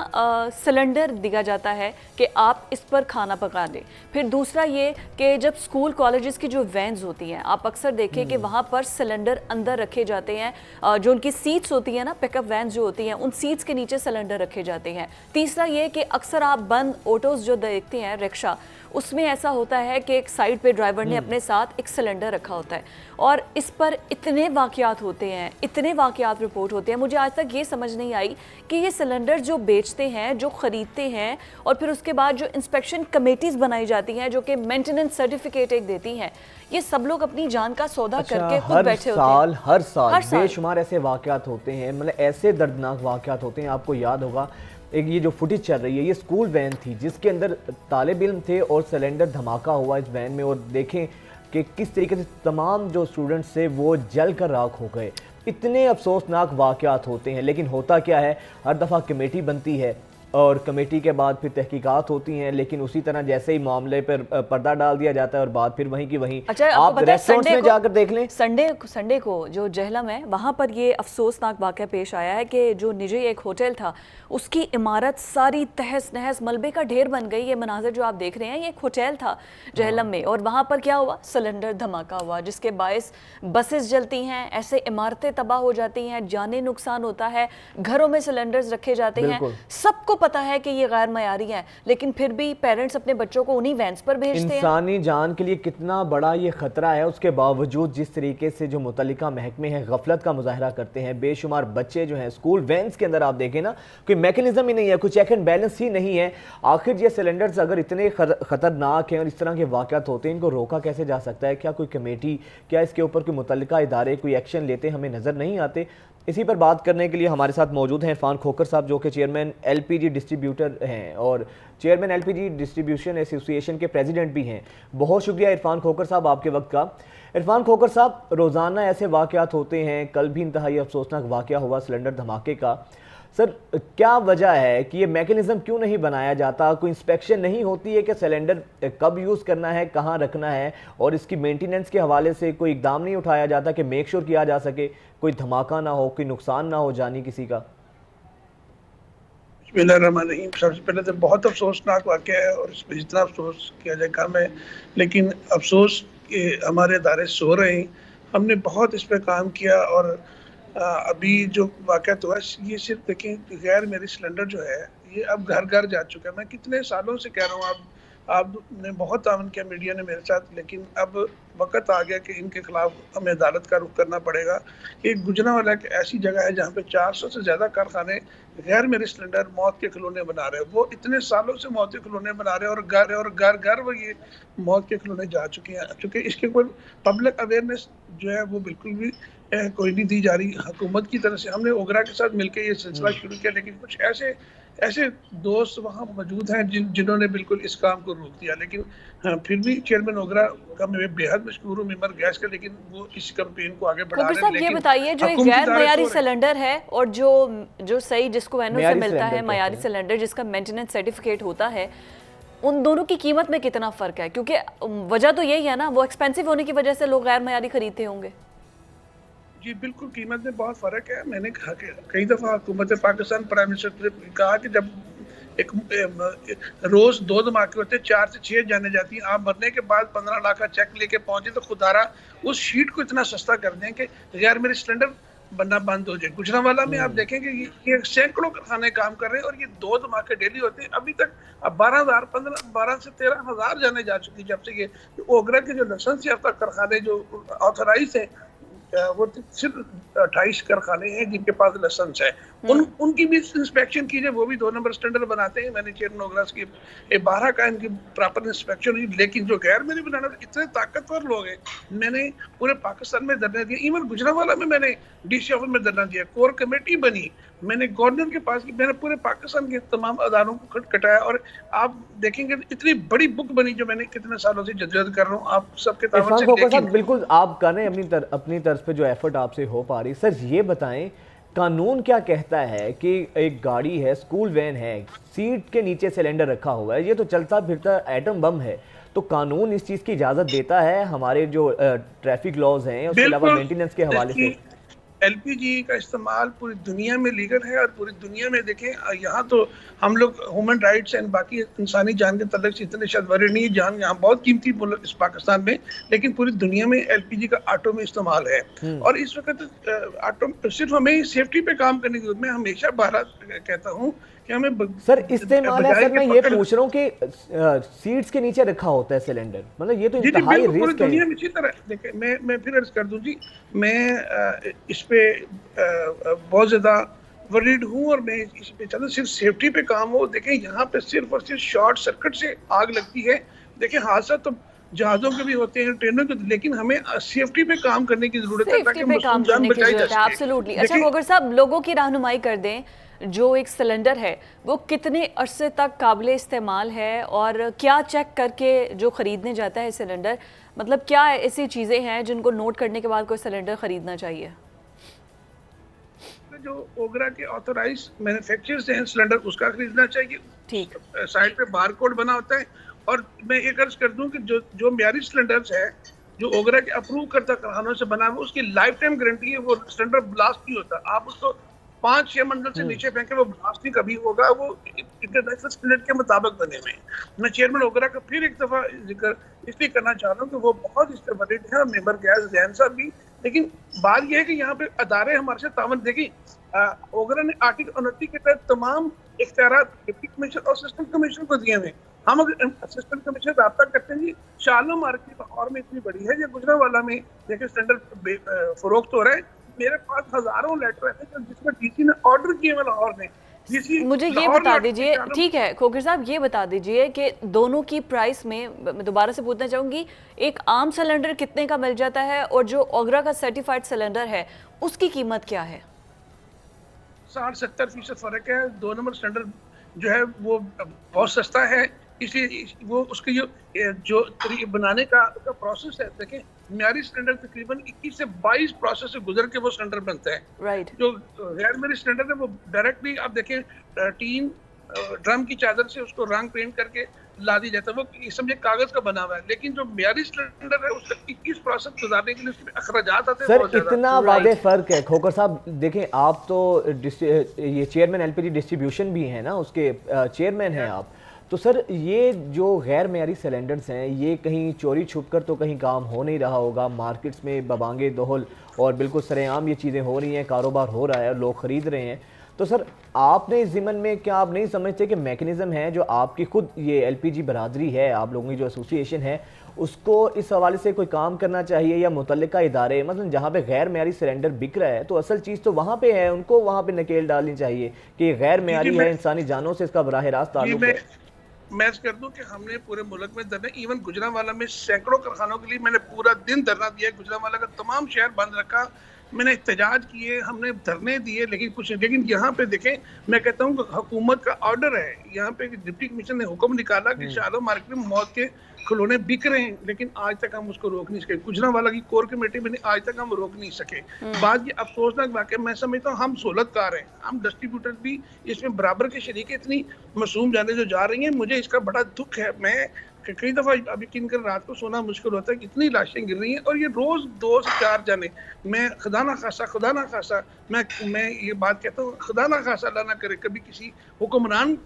सिलेंडर दिया जाता है कि आप इस पर खाना पका दें। फिर दूसरा ये कि जब स्कूल कॉलेजेस की जो वैन्स होती हैं, आप अक्सर देखें कि वहाँ पर सिलेंडर अंदर रखे जाते हैं, जो उनकी सीट्स होती हैं ना, पिकअप वैन्स जो होती हैं उन सीट्स के नीचे सिलेंडर रखे जाते हैं। तीसरा ये कि अक्सर आप बंद ऑटोज जो देखते हैं, रिक्शा, उसमें ऐसा होता है कि एक साइड पे ड्राइवर ने अपने साथ एक सिलेंडर रखा होता है। और इस पर इतने वाक़यात होते हैं, इतने वाक़यात रिपोर्ट होते हैं, मुझे आज तक ये समझ नहीं आई कि ये सिलेंडर जो बेचते हैं, जो ख़रीदते हैं और फिर उसके बाद जो इंस्पेक्शन कमेटीज़ बनाई जाती हैं जो कि मेंटेनेंस सर्टिफिकेट एक देती हैं, ये सब लोग अपनी जान का सौदा करके खुद बैठे होते हैं। हर साल बेशुमार ऐसे वाक़यात होते हैं, मतलब ऐसे दर्दनाक वाक़यात होते हैं। आपको याद होगा एक ये जो फुटेज चल रही है, ये स्कूल वैन थी जिसके अंदर तालिब इल्म थे और सिलेंडर धमाका हुआ इस वैन में, और देखें कि किस तरीके से तमाम जो स्टूडेंट्स थे वो जल कर राख हो गए। इतने अफसोसनाक वाक़यात होते हैं, लेकिन होता क्या है, हर दफ़ा कमेटी बनती है, और कमेटी के बाद फिर तहकीकात होती हैं, लेकिन उसी तरह जैसे ही मामले पर पर्दा डाल दिया जाता है और बात फिर वहीं की वहीं। अच्छा, आप रेस्टोरेंट्स में जाकर देख लें, संडे को जो जहलम है वहाँ पर ये अफसोसनाक वाक़या पेश आया है कि जो निजी एक होटल था उसकी इमारत सारी तहस नहस मलबे का ढेर बन गई। ये मनाजिर जो आप देख रहे हैं, ये एक होटल था जहलम में, और वहाँ पर क्या हुआ, सिलेंडर धमाका हुआ जिसके बायस बसेस जलती हैं, ऐसे इमारतें तबाह हो जाती हैं, जानी नुकसान होता है, घरों में सिलेंडर्स रखे जाते हैं। सबको पता है कि ये गैर मयारी है, लेकिन फिर भी पेरेंट्स अपने बच्चों को उन्हीं वैन्स पर भेजते हैं। इंसानी जान के लिए कितना बड़ा ये खतरा है, उसके बावजूद जिस तरीके से जो मुतल्लिका महकमे हैं गफलत का मुजाहरा करते हैं। बेशुमार बच्चे जो हैं स्कूल वैन्स के अंदर, आप देखें ना, कोई मैकेनिज्म ही नहीं है, कोई चेक एंड बैलेंस ही नहीं है। आखिर ये सिलेंडर्स अगर इतने खतरनाक हैं और इस तरह के वाक़यात होते हैं, इनको रोका कैसे जा सकता है? क्या कोई कमेटी, क्या इसके ऊपर कोई मुतल्लिका इदारे कोई एक्शन लेते हमें नज़र नहीं आते? इसी पर बात करने के लिए हमारे साथ मौजूद हैं इरफान खोखर साहब, जो कि चेयरमैन एलपीजी डिस्ट्रीब्यूटर हैं और चेयरमैन एलपीजी डिस्ट्रीब्यूशन एसोसिएशन के प्रेसिडेंट भी हैं। बहुत शुक्रिया इरफान खोखर साहब आपके वक्त का। इरफान खोखर साहब, रोज़ाना ऐसे वाक़यात होते हैं, कल भी इंतहाई अफसोसनाक वाक़या हुआ सिलेंडर धमाके का। सर, क्या वजह है कि ये मैकेनिज़्म क्यों नहीं बनाया जाता? कोई इंस्पेक्शन नहीं होती है कि सिलेंडर कब यूज़ करना है, कहाँ रखना है, और इसकी मेंटेनेंस के हवाले से कोई इकदाम नहीं उठाया जाता कि मेक श्योर किया जा सके कोई धमाका ना हो, कोई नुकसान ना हो जानी किसी का? बिस्मिल्लाहिर्रहमानिर्रहीम। सबसे पहले तो बहुत अफसोसनाक वाक़या है और इस पर जितना अफसोस किया जाए कम है, लेकिन अफसोस कि हमारे इदारे सो रहे हैं। हमने बहुत इस पर काम किया और अभी जो वाक़या हुआ है, ये सिर्फ देखें, गैर मेरी सिलेंडर जो है ये अब घर घर जा चुका है। मैं कितने सालों से कह रहा हूँ, आपने बहुत तावन किया मीडिया ने मेरे साथ, लेकिन अब वक्त आ गया कि इनके खिलाफ हमें अदालत का रुख करना पड़ेगा। ये गुजरांवाला एक ऐसी जगह है जहाँ पे 400 से ज़्यादा कारखाने गैर मेरे सिलेंडर मौत के खिलौने बना रहे हैं। वो इतने सालों से मौत के खिलौने बना रहे हैं और घर घर वो ये मौत के खिलौने जा चुके हैं, क्योंकि इसके कोई पब्लिक अवेयरनेस जो है वो बिल्कुल भी कोई नहीं दी जा रही हुकूमत की तरफ से। हमने ओगरा के साथ मिलकर ये सिलसिला शुरू किया, लेकिन कुछ ऐसे दोस्त वहाँ मौजूद हैं जिन्होंने बिल्कुल इस काम को रोक दिया। लेकिन हाँ, फिर भी चेयरमैन ओगरा का मैं बेहद मशहूर हूँ, मेमर गैस का, लेकिन वो इस कैंपेन को आगे बढ़ा रहे हैं। ये बताइए, जो एक गैर मयारी सिलेंडर है और जो सही जिसको एनओ से मिलता है, मयारी सिलेंडर जिसका मेंटेनेंस सर्टिफिकेट होता है, उन दोनों की कीमत में कितना फ़र्क है? क्योंकि वजह तो यही है ना, वो एक्सपेंसिव होने की वजह से लोग गैर मयारी खरीदते होंगे। जी बिल्कुल, कीमत में बहुत फ़र्क है। मैंने कहा कि कई दफ़ा हुकूमत पाकिस्तान प्राइम मिनिस्टर ने कहा कि जब एक रोज़ 2 धमाके होते, 4 से 6 जाने जाती हैं, आप मरने के बाद 15 लाख का चेक लेके पहुंचे तो खुदारा उस शीट को इतना सस्ता कर दें कि यार मेरे सिलेंडर बनना बंद हो जाए। गुजरांवाला में आप देखेंगे ये सैकड़ों कारखाने काम कर रहे हैं और ये 2 धमाके डेली होते हैं। अभी तक अब 12 से 13,000 जाने जा चुकी जब से ये ओगरा के जो लाइसेंस याफ्ता कारखाने जो ऑथराइज है, वो सिर्फ 28 कारखाने हैं जिनके पास लाइसेंस है। उनकी भी इंस्पेक्शन कीजिए, वो भी 2 नंबर स्टैंडर्ड बनाते हैं। मैंने चेयरमैन ओगरास की 12 का इनकी प्रॉपर इंस्पेक्शन हुई, लेकिन जो गैर मेरी बनाने इतने ताकतवर लोग हैं, मैंने पूरे पाकिस्तान में धरना दिया। इवन गुजरांवाला में मैंने डीसी ऑफिस में धरना दिया, कोर कमेटी बनी, मैंने गवर्नर के पास की, मैंने पूरे पाकिस्तान के तमाम अदारों को खटखटाया। और आप देखेंगे इतनी बड़ी बुक बनी जो मैंने कितने सालों से जद्दोजहद कर रहा हूँ आप सबके तावन से। बिल्कुल आप कर रहे हैं अपनी तरफ पे जो एफर्ट आपसे हो पा रही। सर ये बताएं, कानून क्या कहता है कि एक गाड़ी है, स्कूल वैन है, सीट के नीचे सिलेंडर रखा हुआ है, ये तो चलता फिरता एटम बम है, तो कानून इस चीज़ की इजाज़त देता है? हमारे जो ट्रैफिक लॉज हैं, उसके अलावा मेंटेनेंस के हवाले से एलपीजी का इस्तेमाल पूरी दुनिया में लीगल है। और पूरी दुनिया में देखें, यहाँ तो हम लोग ह्यूमन राइट्स एंड बाकी इंसानी जान के तल्लुक से इतने शायद वरी नहीं, जान यहाँ बहुत कीमती इस पाकिस्तान में, लेकिन पूरी दुनिया में एलपीजी का ऑटो में इस्तेमाल है। और इस वक्त ऑटो सिर्फ हमें सेफ्टी पे काम करने की जरूरत। मैं हमेशा भारत कहता हूँ कि हमें सर इस्तेमाल है। सर मैं ये पूछ रहा हूँ कि सीट्स के नीचे रखा होता है सिलेंडर, मतलब ये तो इंतहाई रिस्क है। दुनिया में इसी तरह देखिए, मैं फिर अर्ज कर दूं जी, मैं इस पे बहुत ज्यादा वरीड हूँ और मैं इस पे चाहता हूँ सिर्फ सेफ्टी पे काम हो। देखें यहाँ पे सिर्फ और सिर्फ शॉर्ट सर्किट से आग लगती है। देखें हादसा तो जहाजों के भी होते हैं, ट्रेनों के, लेकिन हमें सेफ्टी पे काम करने की जरूरत है ताकि मासूम जान बचाई जा सके। एब्सोल्युटली। अच्छा खोखर साहब, लोगों की रहनुमाई कर दें, जो एक सिलेंडर है वो कितने अरसे तक काबिले इस्तेमाल है और क्या चेक करके जो ख़रीदने जाता है सिलेंडर, मतलब क्या ऐसी चीज़ें हैं जिनको नोट करने के बाद कोई सिलेंडर ख़रीदना चाहिए? जो ओगरा के ऑथोराइज मैन्युफैक्चरर्स हैं सिलेंडर उसका खरीदना चाहिए। ठीक। साइड पे बार कोड बना होता है। और मैं एक अर्ज कर दूं कि जो म्यारी सिलेंडर्स है जो ओगरा के अप्रूव करता कारखानों से बना हुआ उसकी लाइफ टाइम गारंटी है। वो सिलेंडर ब्लास्ट नहीं होता, आप उसको 5-6 मंजिल से नीचे फेंके वो ब्लास्ट नहीं कभी होगा। वो इंटरनेशनल स्टैंडर्ड के मुताबिक बने हुए हैं। मैं चेयरमैन ओगरा का फिर एक दफा जिक्र इसलिए करना चाह रहा हूँ कि वो बहुत इस्तेमाल है, मेंबर गैस जैन साहब भी। लेकिन बात यह है कि यहाँ पे अदारे हमारे से तावन देखी ओगरा ने आर्टिकल 29 के तहत तमाम इख्तियार डिप्टी कमिश्नर और असिस्टेंट कमिश्नर को दिए हुए। हम अगर असिस्टेंट कमिश्नर रब्ता करते हैं जी, शालो मार्केट लाहौर में इतनी बड़ी है, या गुजरांवाला में देखिए सिलेंडर फरोख्त हो रहा है। मेरे पास हजारों लेटर है जिसमें डीसी ने ऑर्डर किए हुए लाहौर ने। मुझे ये बता दीजिए, ठीक है खोखर साहब, ये बता दीजिए कि दोनों की प्राइस में, मैं दोबारा से पूछना चाहूंगी, एक आम सिलेंडर कितने का मिल जाता है और जो ओगरा का सर्टिफाइड सिलेंडर है उसकी कीमत क्या है? 60-70% फर्क है। 2 नंबर सिलेंडर जो है वो बहुत सस्ता है, इसलिए वो उसके जो बनाने का प्रोसेस है, देखें म्यारी सिलेंडर तकरीबन 21 से 22 प्रोसेस से गुजर के वो सिलेंडर बनता है। राइट। जो गैर म्यारी सिलेंडर है वो डायरेक्टली आप देखें टीन ड्रम की चादर से उसको रंग पेंट करके ला दी जाता है, वो समझे कागज का बना हुआ है। लेकिन जो म्यारी सिलेंडर है उसका 21 प्रोसेस गुजारने के लिए उसमें अखराजात आते हैं। सर इतना वादे फर्क है खोखर साहब। देखें आप तो ये चेयरमैन एलपीजी डिस्ट्रीब्यूशन भी है ना, उसके चेयरमैन हैं आप, तो सर ये जो गैर मेयारी सिलेंडर्स हैं ये कहीं चोरी छुपकर तो कहीं काम हो नहीं रहा होगा, मार्केट्स में बबांगे दोहल और बिल्कुल सरेआम ये चीज़ें हो रही हैं, कारोबार हो रहा है, लोग ख़रीद रहे हैं। तो सर आपने इस ज़िम्मन में क्या आप नहीं समझते कि मैकेनिज़्म है जो आपकी खुद ये एलपीजी बरादरी है, आप लोगों की जो एसोसिएशन है, उसको इस हवाले से कोई काम करना चाहिए, या मुतल्लिका इदारे मतलब जहाँ पे गैर मेयारी सिलेंडर बिक रहा है तो असल चीज़ तो वहाँ पे है, उनको वहाँ पे नकेल डालनी चाहिए कि गैर मेयारी है, इंसानी जानों से इसका बराह रास्त ताल्लुक है। मैं कर दूं कि हमने पूरे मुल्क में धरने, इवन गुजरांवाला में सैकड़ों कारखानों के लिए मैंने पूरा दिन धरना दिया। गुजरांवाला का तमाम शहर बंद रखा, मैंने एहतजाज किए, हमने धरने दिए, लेकिन यहाँ पे देखें, मैं कहता हूँ कि हुकूमत का ऑर्डर है। यहाँ पे डिप्टी कमिश्नर ने हुक्म निकाला कि शालो मार्केट में मौत के खिलौने बिक रहे हैं, लेकिन आज तक हम उसको रोक नहीं सके। गुजरांवाला की कोर कमेटी में आज तक हम रोक नहीं सके। बात ये अफसोसनाक वाकई, मैं समझता हूँ हम सहूलतकार हैं, हम डिस्ट्रीब्यूटर भी इसमें बराबर के शरीक। इतनी मासूम जाने जो जा रही हैं, मुझे इसका बड़ा दुख है। मैं कई दफ़ा अब यकीन कर रात को सोना मुश्किल होता है कि इतनी लाशें गिर रही हैं, और ये रोज़ 2 से 4 जाने। मैं खुदा ना खासा मैं ये बात कहता हूँ, खुदा ना खासा अल्लाह ना करे कभी किसी हुक्मरान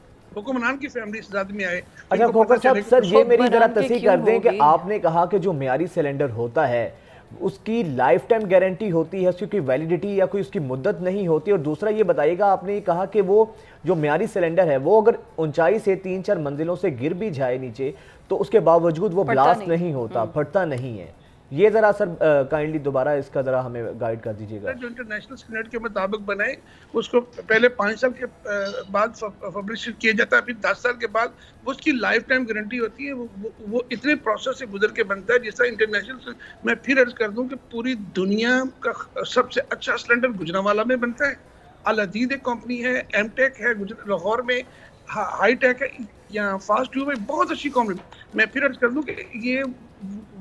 की फैमिली इस जात में आए। अच्छा खोखर साहब, सर ये मेरी जरा तस्दीक कर दें कि आपने कहा कि जो मेयारी सिलेंडर होता है उसकी लाइफ टाइम गारंटी होती है, उसकी कोई वैलिडिटी या कोई उसकी मुद्दत नहीं होती, और दूसरा ये बताइएगा, आपने ये कहा कि वो जो मेयारी सिलेंडर है वो अगर ऊंचाई से 3-4 मंजिलों से गिर भी जाए नीचे तो उसके बावजूद वो ब्लास्ट नहीं होता, फटता नहीं है। ये जरा सर काइंडली दोबारा इसका जरा हमें गाइड कर दीजिएगा। जो इंटरनेशनल स्टैंडर्ड के मुताबिक बनाए उसको पहले 5 साल के बाद पब्लिश किया जाता है, फिर 10 साल के बाद उसकी लाइफ टाइम गारंटी होती है। वो इतने प्रोसेस से गुजर के बनता है जिस तरह इंटरनेशनल। मैं फिर अर्ज कर दूं कि पूरी दुनिया का सबसे अच्छा सिलेंडर गुजरांवाला में बनता है। अल-अदीद एक कंपनी है, एमटेक है लाहौर में, हाईटेक है, यहाँ फास्ट ट्यूब है, बहुत अच्छी कंपनी। मैं फिर अर्ज कर दूं कि ये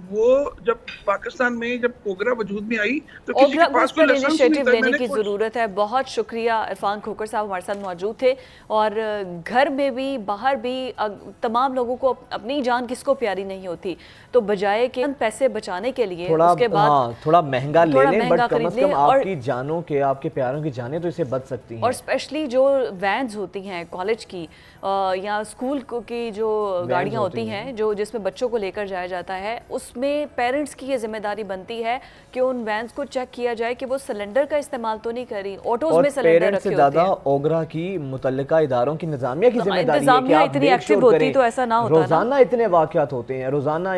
वो जब पाकिस्तान में जब ओगरा वजूद में आई तो किसी के पास कोई लाइसेंस इनिशिएटिव लेने की ज़रूरत है। बहुत शुक्रिया इरफान खोखर साहब हमारे साथ मौजूद थे, और घर में भी बाहर भी तमाम लोगों को अपनी जान किसको प्यारी नहीं होती, तो बजाय के पैसे बचाने के लिए उसके बाद थोड़ा महंगा ले लें, बट कम से कम आपकी जानों के, आपके प्यारों की जानें तो इससे बच सकती हैं। और स्पेशली जो वैन्स होती हैं कॉलेज की या स्कूल की जो गाड़ियाँ होती हैं जो जिसमें बच्चों को लेकर जाया जाता है, उसमें पेरेंट्स की ये जिम्मेदारी बनती है कि उन वैन्स को चेक किया जाए कि वो सिलेंडर का इस्तेमाल तो नहीं करी। ऑटोज में सिलेंडर रखे होते हैं। ज़्यादा ओगरा की मुतल्लिका इदारों की निज़ामिया की जिम्मेदारी है कि आप इतनी एक्टिव होती तो ऐसा ना होता। रोजाना इतने वाक़यात होते हैं, रोजाना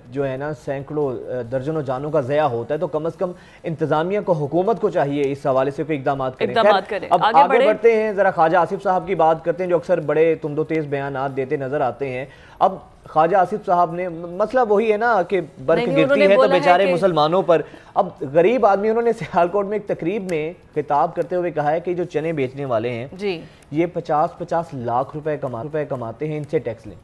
जो है ना सैकड़ों दर्जनों जानों का ज़या होता है, तो कम से कम इंतजामिया को, हुकूमत को चाहिए इस हवाले से कोई इक़दाम करें। अब आगे बढ़ते हैं, ज़रा ख्वाजा आसिफ साहब की बात करते हैं जो अक्सर बड़े तुमदो तेज़ बयानात देते नजर आते हैं। अब ख्वाजा आसिफ साहब ने, मसला वही है ना कि बर्फ गिरती है तो बेचारे मुसलमानों पर। अब गरीब आदमी, उन्होंने सियालकोट में एक तकरीब में खिताब करते हुए कहा है कि जो चने बेचने वाले हैं जी, ये 50-50 लाख रुपए कमाते हैं, इनसे टैक्स लें।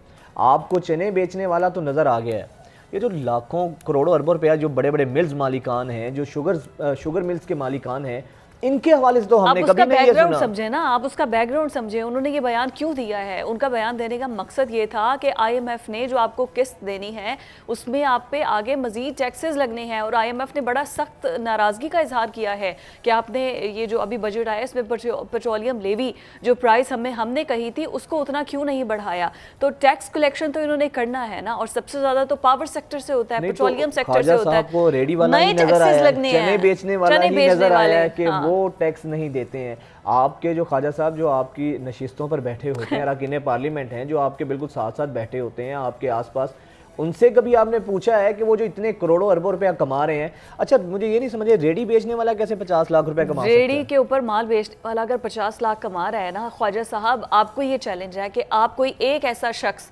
आपको चने बेचने वाला तो नज़र आ गया है, ये जो लाखों करोड़ों अरबों रुपया जो बड़े बड़े मिल्स मालिकान हैं, जो शुगर मिल्स के मालिकान हैं, इनके हवाले से तो आप हमने उसका कभी नहीं ये बैकग्राउंड सुना। समझे ना, आप उसका बैकग्राउंड समझे, उन्होंने ये बयान क्यों दिया है। उनका बयान देने का मकसद ये था कि आईएमएफ ने जो आपको किस्त देनी है उसमें आप पे आगे मजीद टैक्सेस लगने हैं, और आईएमएफ ने बड़ा सख्त नाराज़गी का इजहार किया है कि आपने ये जो अभी बजट आया इसमें पेट्रोलियम लेवी जो प्राइस हमने कही थी उसको उतना क्यों नहीं बढ़ाया। तो टैक्स कलेक्शन तो इन्होंने करना है ना, और सबसे ज़्यादा तो पावर सेक्टर से होता है, नहीं तो पेट्रोलियम सेक्टर से ख्वाजा होता साहब को रेडी है, वाला ही नए नजर टैक्सेस आया है, लगने चने हैं, बेचने वाला चने ही बेचने नजर आया है वाले, कि हाँ। वो टैक्स नहीं देते हैं। आपके जो ख्वाजा साहब जो आपकी नशिस्तों पर बैठे होते हैं, अरकान पार्लियामेंट हैं जो आपके बिल्कुल साथ साथ बैठे होते हैं आपके आसपास, उनसे कभी आपने पूछा है कि वो जो इतने करोड़ों अरबों रुपया कमा रहे हैं, अच्छा मुझे ये नहीं समझे रेडी बेचने वाला कैसे 50 लाख रुपया कमा सकता है? रेडी के ऊपर माल बेचने वाला अगर 50 लाख कमा रहा है ना ख्वाजा साहब, आपको ये चैलेंज है कि आप कोई एक ऐसा शख्स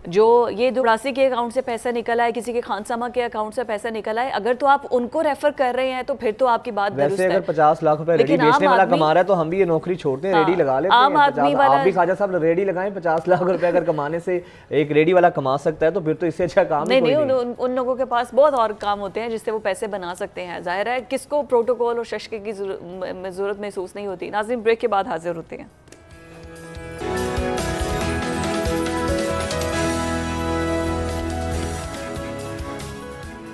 जो ये दुरासी के अकाउंट से पैसा निकल आए, किसी के खानसामा के अकाउंट से पैसा निकल आए, अगर तो आप उनको रेफर कर रहे हैं तो फिर तो आपकी बात दुरुस्त वैसे है। अगर 50 लाख रुपए रेडी लेकिन आम बेचने वाला आदमी- कमा रहा है तो हम भी ये नौकरी छोड़ते हैं, हाँ, रेडी लगा लेते आम हैं। आदमी 50 वाला- आप भी ख्वाजा साहब रेडी लगाएं, 50 लाख रुपए अगर कमाने से एक रेडी वाला कमा सकता है तो फिर तो इससे अच्छा काम ही नहीं कोई नहीं, नहीं। उन लोगों के पास बहुत और काम होते हैं जिससे वो पैसे बना सकते हैं। जाहिर है किसको प्रोटोकॉल और शशके की जरूरत महसूस नहीं होती। नाज़रीन, ब्रेक के बाद हाजिर होते हैं।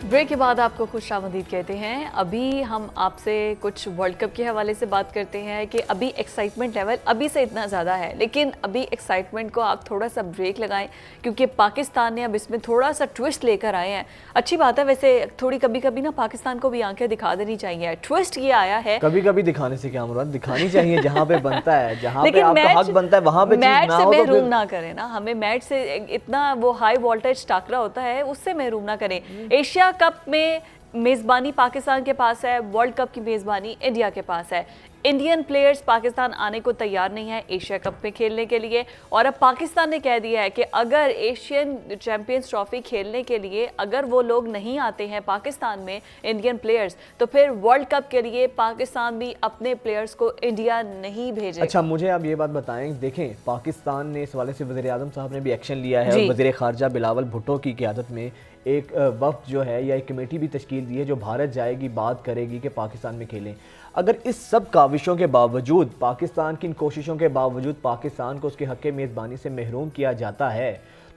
ब्रेक के बाद आपको खुश आमदीद कहते हैं। अभी हम आपसे कुछ वर्ल्ड कप के हवाले से बात करते हैं कि अभी एक्साइटमेंट लेवल अभी से इतना ज़्यादा है, लेकिन अभी एक्साइटमेंट को आप थोड़ा सा ब्रेक लगाएं क्योंकि पाकिस्तान ने अब इसमें थोड़ा सा ट्विस्ट लेकर आए हैं। अच्छी बात है वैसे, थोड़ी कभी कभी ना पाकिस्तान को भी आंखें दिखा देनी चाहिए। ट्विस्ट ये आया है, कभी कभी दिखाने से क्या मुराद, दिखानी चाहिए जहाँ पे बनता है, जहाँ पे लेकिन आपका हक बनता है वहाँ पे चीज मैच ना से हो तो महरूम फिर ना करें ना, हमें मैच से इतना वो हाई वोल्टेज टाकरा होता है उससे महरूम ना करें। एशिया कप में मेज़बानी पाकिस्तान के पास है, वर्ल्ड कप की मेज़बानी इंडिया के पास है। इंडियन प्लेयर्स पाकिस्तान आने को तैयार नहीं है एशिया कप में खेलने के लिए, और अब पाकिस्तान ने कह दिया है कि अगर एशियन चैंपियंस ट्रॉफी खेलने के लिए अगर वो लोग नहीं आते हैं पाकिस्तान में इंडियन प्लेयर्स, तो फिर वर्ल्ड कप के लिए पाकिस्तान भी अपने प्लेयर्स को इंडिया नहीं भेजेगा। अच्छा मुझे आप ये बात बताएं, देखें पाकिस्तान ने इस वाले से वज़ीर आज़म साहब ने भी एक्शन लिया है जी। और वज़ीर ख़ारजा बिलावल भुट्टो की क़यादत में एक वफ़द जो है या एक कमेटी भी तश्कील दी है जो भारत जाएगी, बात करेगी कि पाकिस्तान में खेलें। अगर इस सब काविशों के बावजूद, पाकिस्तान की इन कोशिशों के बावजूद पाकिस्तान को उसके हक़ मेज़बानी से महरूम किया जाता है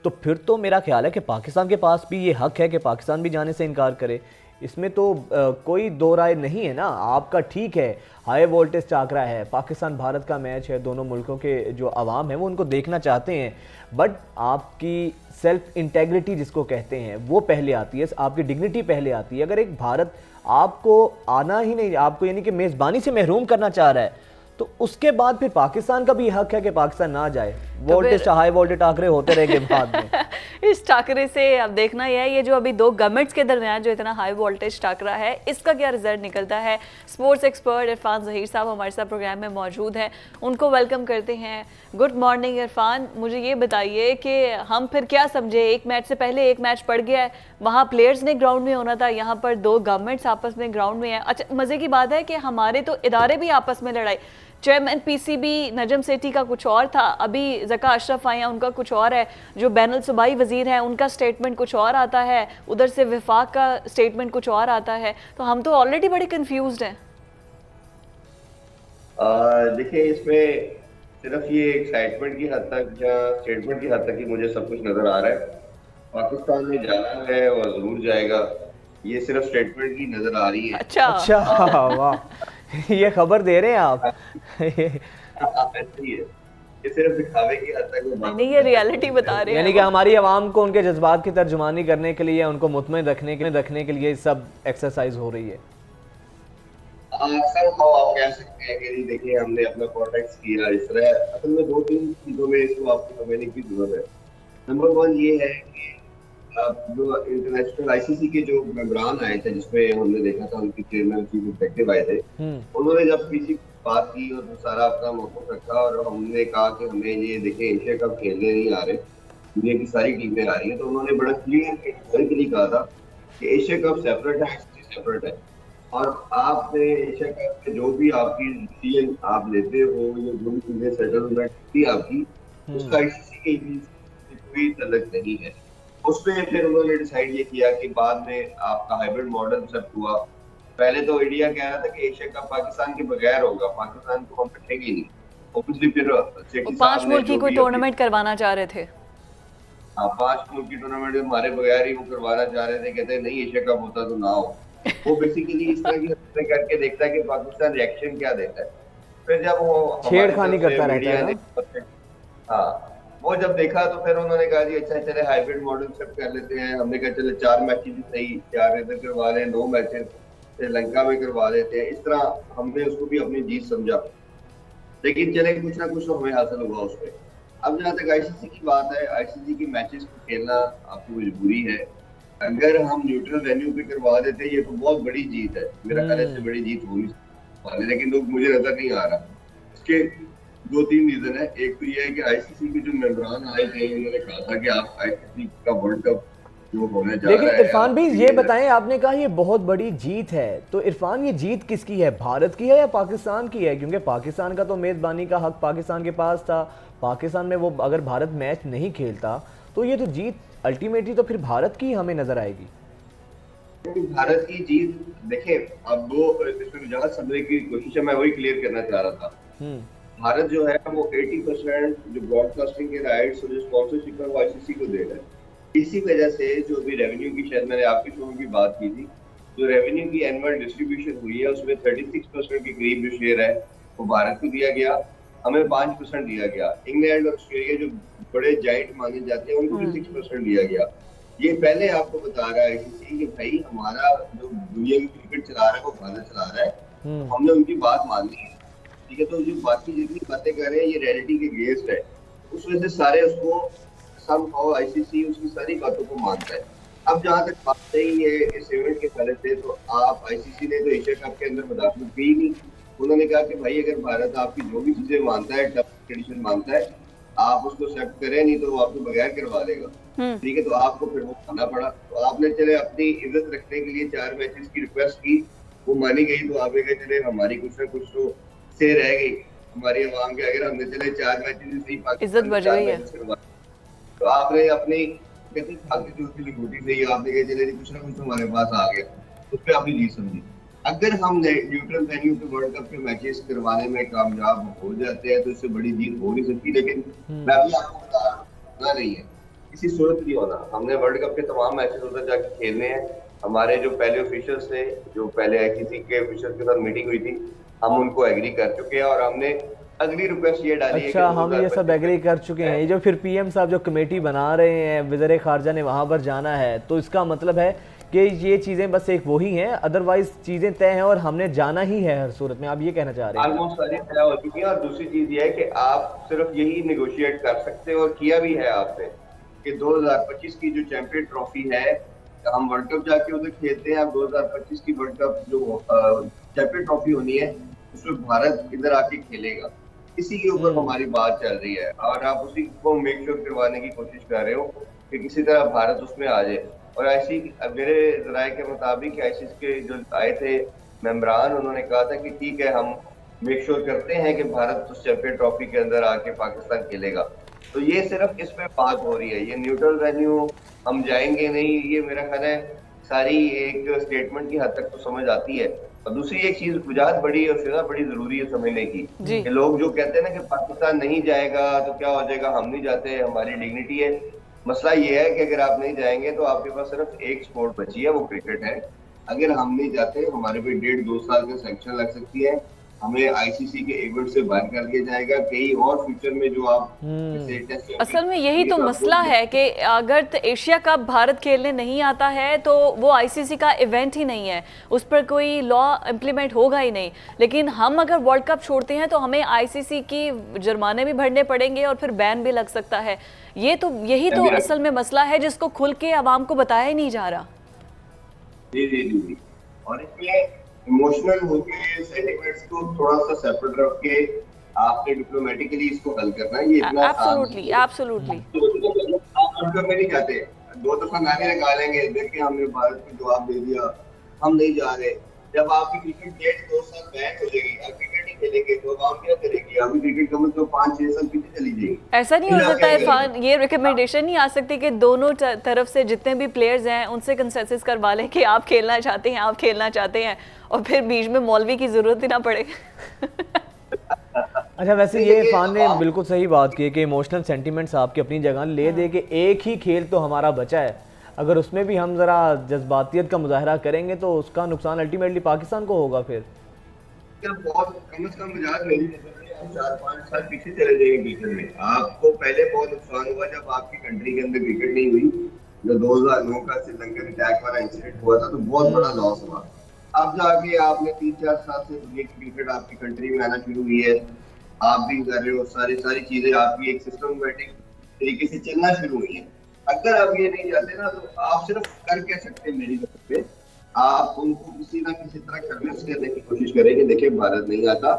तो फिर तो मेरा ख्याल है कि पाकिस्तान के पास भी ये हक़ है कि पाकिस्तान भी जाने से इनकार करे। इसमें तो कोई दो राय नहीं है ना। आपका ठीक है हाई वोल्टेज टाकरा है, पाकिस्तान भारत का मैच है, दोनों मुल्कों के जो अवाम है वो उनको देखना चाहते हैं, बट आपकी सेल्फ इंटेग्रिटी जिसको कहते हैं वो पहले आती है, आपकी डिग्निटी पहले आती है। अगर एक भारत आपको आना ही नहीं, आपको यानी कि मेज़बानी से महरूम करना चाह रहा है तो उसके बाद फिर पाकिस्तान का भी हक है कि पाकिस्तान ना जाए। वोल्टेज हाई वोल्टेज टाकरे होते रहेंगे बाद में। इस टाकरे से अब देखना यह है ये जो अभी दो गवर्नमेंट्स के दरमियान जो इतना हाई वोल्टेज टाकरा है इसका क्या रिजल्ट निकलता है। स्पोर्ट्स एक्सपर्ट इरफान ज़हीर साहब हमारे साथ प्रोग्राम में मौजूद हैं, उनको वेलकम करते हैं। गुड मॉर्निंग इरफान, मुझे ये बताइए कि हम फिर क्या समझे, एक मैच से पहले एक मैच पड़ गया है, वहाँ प्लेयर्स ने ग्राउंड में होना था, यहाँ पर दो गवर्नमेंट्स आपस में ग्राउंड में है। अच्छा मज़े की बात है कि हमारे तो इदारे भी आपस में लड़ाई, चेयरमैन पीसीबी नजम सेठी का कुछ और था, अभी ज़का अशरफ आए हैं उनका कुछ और है, जो बैनुल सूबाई वजीर हैं उनका स्टेटमेंट कुछ और आता है, उधर से विफाक का स्टेटमेंट कुछ और आता है, तो हम तो ऑलरेडी बड़े कंफ्यूज्ड हैं। देखिए इसमें सिर्फ ये एक्साइटमेंट की हद तक या स्टेटमेंट की हद तक ही मुझे सब कुछ नजर आ रहा है। पाकिस्तान में जाना है और जरूर जाएगा, ये सिर्फ स्टेटमेंट की नजर आ रही है। अच्छा वाह, ये खबर दे रहे हैं आप। ऐसी है, ये सिर्फ दिखावे की हद तक नहीं, ये रियलिटी बता रहे हैं। यानी कि हमारी आवाम को उनके जज्बात की तर्जुमानी करने के लिए, उनको मुतमईन रखने के लिए सब एक्सरसाइज हो रही है। आप कह सकते हैं कि देखिए हमने अपना कॉन्टेक्ट किया इस तरह। असल में दो तीन चीजों में इसको आपको समझने की जरूरत है। नंबर वन ये है कि जो इंटरनेशनल आईसीसी के जो मेंबरान आए थे जिसमें हमने देखा था उनके चेयरमैन चीफ एग्जीक्यूटिव आए थे, उन्होंने जब किसी बात की और सारा अपना मौक़िफ़ रखा और हमने कहा कि हमें ये देखें एशिया कप खेलने नहीं आ रहे, दुनिया की सारी टीमें आ रही हैं, तो उन्होंने बड़ा क्लियरली कहा था कि एशिया कप सेपरेट है, सेपरेट है। और आपने एशिया कप में जो भी आपकी डिसीजन आप लेते हो या जो भी चीजें सेटलमेंट थी आपकी, उसका आईसीसी के कोई तल्लुक नहीं है। उसमें फिर उन्होंने डिसाइड ये किया कि बाद में आपका हाइब्रिड मॉडल एक्सेप्ट हुआ पहले तो इंडिया कह रहा था कि एशिया कप पाकिस्तान के बगैर होगा, पाकिस्तान को हम रखेंगे ही नहीं। ऑब्वियसली फिर वो 5 मुल्क की कोई टूर्नामेंट करवाना चाह रहे थे। हाँ, 5 मुल्क की टूर्नामेंट हमारे बगैर ही वो करवाना चाह रहे थे, कहते नहीं एशिया कप होता तो ना हो। वो बेसिकली इस तरह की हरकतें करके देखता है कि पाकिस्तान रिएक्शन क्या देता है। फिर जब वो छेड़खानी करता रहता है ना। हाँ, वो जब देखा तो फिर उन्होंने कहा जी अच्छा चले हाइब्रिड मॉडल सेट कर लेते हैं। हमने कहा चले 4 मैचेस ही सही, 4 इधर करवा लें, 9 मैचेस श्रीलंका में करवा देते हैं। इस तरह हमने उसको भी अपनी जीत समझा, लेकिन चले कुछ ना कुछ तो हमें हासिल हुआ उसमें। अब जहाँ तक आईसीसी की बात है, आईसीसी की मैचेस को खेलना आपकी मजबूरी है। अगर हम न्यूट्रल वेन्यू पे करवा देते ये तो बहुत बड़ी जीत है, मेरा ख्याल से बड़ी जीत हो नहीं सकती, लेकिन तो मुझे नजर नहीं आ रहा। इसके 2-3 रीजन है। एक तो ये है कि आईसीसी के जो मेंबरान आए थे उन्होंने कहा था कि आप आईसीसी का वर्ल्ड कप जो होने जा रहा है। लेकिन इरफान भी ये बताएं, आपने कहा ये बहुत बड़ी जीत है, तो इरफान ये जीत किसकी है, भारत की है या पाकिस्तान की है? क्योंकि पाकिस्तान का तो मेजबानी का हक पाकिस्तान के पास था। पाकिस्तान में वो अगर भारत मैच नहीं खेलता तो ये तो जीत अल्टीमेटली तो फिर भारत की हमें नजर आएगी। भारत की जीत देखिए, अब वो इसमें जहां समझने की कोशिश है, मैं वही क्लियर करना चाह रहा था। भारत जो है वो 80% जो ब्रॉडकास्टिंग के राइट्स और जो स्पॉन्सरशिप है वो आईसीसी को दे रहा है। इसी वजह से जो भी रेवेन्यू की, शायद मैंने आपके शो में भी बात की थी, जो रेवेन्यू की एनुअल डिस्ट्रीब्यूशन हुई है उसमें 36% के करीब जो शेयर है वो भारत को दिया गया, हमें 5% दिया गया। इंग्लैंड और ऑस्ट्रेलिया जो बड़े जाइंट माने जाते हैं उनको भी 6% दिया गया। ये पहले आपको बता रहा है कि भाई हमारा जो दुनिया में क्रिकेट चला रहा है वो भारत चला रहा है, तो हमने उनकी बात माननी है, ठीक है। तो जो बाकी जितनी बातें कर रहे हैं ये रियलिटी के अगेंस्ट है, उस वजह से सारे उसको समहाउ आईसीसी उसकी सारी बातों को मानता है। अब जहाँ तक बात सही है इस इवेंट के पहले से, तो आप आईसीसी ने तो एशिया कप के अंदर मुदाखलत की नहीं। उन्होंने कहा कि भाई अगर भारत आपकी जो भी चीजें मानता है, टर्म्स कंडीशन मानता है, आप उसको एक्सेप्ट करें, नहीं तो वो आपको बगैर करवा देगा, ठीक है। तो आपको फिर वो खाना पड़ा। तो आपने चले अपनी इज्जत रखने के लिए 4 मैचेस की रिक्वेस्ट की, वो मानी गई, तो आप कहे चले हमारी कुछ ना कुछ तो से रह गई हमारी अवाम के। अगर हमने चले 4 मैचेस सही इज्जत बढ़ गई है, तो आपने अपनी कहते फालतू जो की लंगोटी से ही आपने कहे चले कुछ ना कुछ हमारे पास आ गया, उस पर अपनी जीत समझी। अगर हम न्यूट्रल वेन्यू पे वर्ल्ड कप के मैचेस करवाने में कामयाब हो जाते हैं तो इससे बड़ी जीत हो नहीं सकती। लेकिन मैं भी आपको बता रहा हूं नहीं है, किसी सूरत नहीं होना। हमने वर्ल्ड कप के तमाम मैचेस उधर जाके खेलने हैं। हमारे जो पहले ऑफिशियल्स थे, जो पहले आईसीसी के ऑफिशियल्स के साथ मीटिंग हुई थी, हम उनको एग्री कर चुके हैं और हमने अगली रिक्वेस्ट ये डाली है कि हम ये सब एग्री कर चुके हैं। ये जो फिर पीएम साहब जो कमेटी बना रहे हैं, वज़ीर ख़ारजा ने वहाँ पर जाना है, तो इसका मतलब है कि ये चीज़ें बस एक वही हैं, अदरवाइज चीज़ें तय हैं और हमने जाना ही है हर सूरत में। आप ये कहना चाह रहे हैं? ऑलमोस्ट सारी तय हो चुकी है। और दूसरी चीज़ ये है कि आप सिर्फ यही नेगोशिएट कर सकते हो, और किया भी है आपने, कि 2025 की जो चैंपियन ट्रॉफी है, हम वर्ल्ड कप जाके उधर खेलते हैं। अब 2025 की वर्ल्ड कप जो चैंपियन ट्रॉफी होनी है उसमें भारत इधर आके खेलेगा। इसी के ऊपर हमारी बात चल रही है और आप उसी को मेक श्योर करवाने की कोशिश कर रहे हो कि किसी तरह भारत उसमें आ जाए। और ऐसी मेरे राय के मुताबिक आईसीसी के जो आए थे मेंबरान, उन्होंने कहा था कि ठीक है हम मेक श्योर करते हैं कि भारत उस चैंपियन ट्रॉफी के अंदर आके पाकिस्तान खेलेगा। तो ये सिर्फ इसमें बात हो रही है, ये न्यूट्रल वेन्यू हम जाएंगे नहीं, ये मेरा ख्याल है सारी एक स्टेटमेंट की हद तक तो समझ आती है। और दूसरी एक चीज वजाहत बड़ी और फिर बड़ी जरूरी है समझने की कि लोग जो कहते हैं ना कि पाकिस्तान नहीं जाएगा तो क्या हो जाएगा, हम नहीं जाते, हमारी डिग्निटी है। मसला ये है कि अगर आप नहीं जाएंगे तो आपके पास सिर्फ एक स्पोर्ट बची है, वो क्रिकेट है। अगर हम नहीं जाते हमारे पे 1.5-2 साल का सैंक्शन लग सकती है, हमें आईसीसी के इवेंट से बाहर कर दिया जाएगा। कई और फ्यूचर में जो आप असल में यही तो मसला है कि अगर एशिया कप भारत खेलने नहीं आता है तो वो आईसीसी का इवेंट ही नहीं है, उस पर कोई लॉ इम्प्लीमेंट होगा ही नहीं। लेकिन हम अगर वर्ल्ड कप छोड़ते हैं तो हमें आईसीसी की जुर्माने भी भरने पड़ेंगे और फिर बैन भी लग सकता है। यही तो असल में मसला है जिसको खुल के आवाम को बताया ही नहीं जा रहा। जी। और इसमें इमोशनल होके सेंटिमेंट्स को थोड़ा सा सेपरेट रख के आपने डिप्लोमेटिकली इसको हल करना है। ये इतना एब्सोल्युटली आप वर्ल्ड में नहीं जाते, 2 दफा नारे निकालेंगे, देखिए हमने भारत को जवाब दे दिया, हम नहीं जा रहे। जब आपकी क्रिकेट 1.5-2 साल बैन हो जाएगी, अब क्रिकेट नहीं खेलेंगे तो आवाम क्या करेगी? हम क्रिकेट कम से कम 5-6 साल पीछे चली जाएगी। ऐसा नहीं हो फिर आप सकता क्या इरफान, ये रिकमेंडेशन नहीं आ सकती कि दोनों तरफ से जितने भी प्लेयर्स हैं उनसे कंसेंसस करवा लें कि आप खेलना चाहते हैं, आप खेलना चाहते हैं, और फिर बीच में मौलवी की जरूरत ही ना पड़े। अच्छा, वैसे ये इरफान ने बिल्कुल सही बात की है कि इमोशनल सेंटिमेंट्स आपकी अपनी जगह ले दे के एक ही खेल तो हमारा बचा है, अगर उसमें भी हम ज़रा जज्बातियत का मुजाहरा करेंगे तो उसका नुकसान अल्टीमेटली पाकिस्तान को होगा। फिर बहुत कम से कम मजाक मेरी नजर में आप 4-5 साल पीछे चले जाएंगे क्रिकेट में। आपको पहले बहुत नुकसान हुआ जब आपकी कंट्री के अंदर क्रिकेट नहीं हुई, जो 2009 का श्रीलंकन अटैक वाला इंसिडेंट हुआ था, तो बहुत बड़ा लॉस हुआ। अब जाके आपने 3-4 साल से दुनिया की क्रिकेट आपकी कंट्री में आना शुरू हुई है, आप भी कर रहे हो, सारी चीजें आपकी एक सिस्टमैटिक तरीके से चलना शुरू हुई है। अगर आप ये नहीं चाहते ना, तो आप सिर्फ कर क्या सकते हैं मेरी तरफ पे, आप उनको किसी ना किसी तरह कन्विंस करने की कोशिश करें कि देखिए भारत नहीं आता,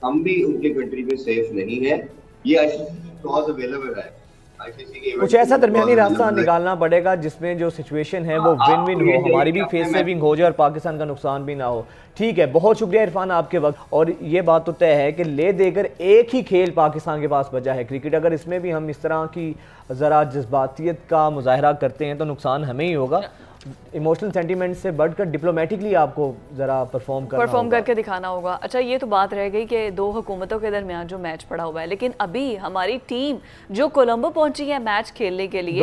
हम भी उनके कंट्री में सेफ नहीं है, ये आईसीसी की क्लॉज अवेलेबल है। आईसीसी के कुछ ऐसा दरमियानी रास्ता निकालना पड़ेगा जिसमें जो सिचुएशन है वो विन विन हो, हमारी भी फेस सेविंग हो जाए और पाकिस्तान का नुकसान भी ना हो। ठीक है, बहुत शुक्रिया इरफान आपके वक्त। और ये बात तो तय है कि ले देकर एक ही खेल पाकिस्तान के पास बचा है क्रिकेट, अगर इसमें भी हम इस तरह की ज़रा जज्बातियत का मुजाहरा करते हैं तो नुकसान हमें ही होगा। इमोशनल सेंटीमेंट से बढ़कर डिप्लोमेटिकली आपको ज़रा परफॉर्म करके दिखाना होगा। अच्छा, ये तो बात रह गई कि दो हुकूमतों के दरमियान जो मैच पड़ा हुआ है, लेकिन अभी हमारी टीम जो कोलंबो पहुंची है मैच खेलने के लिए,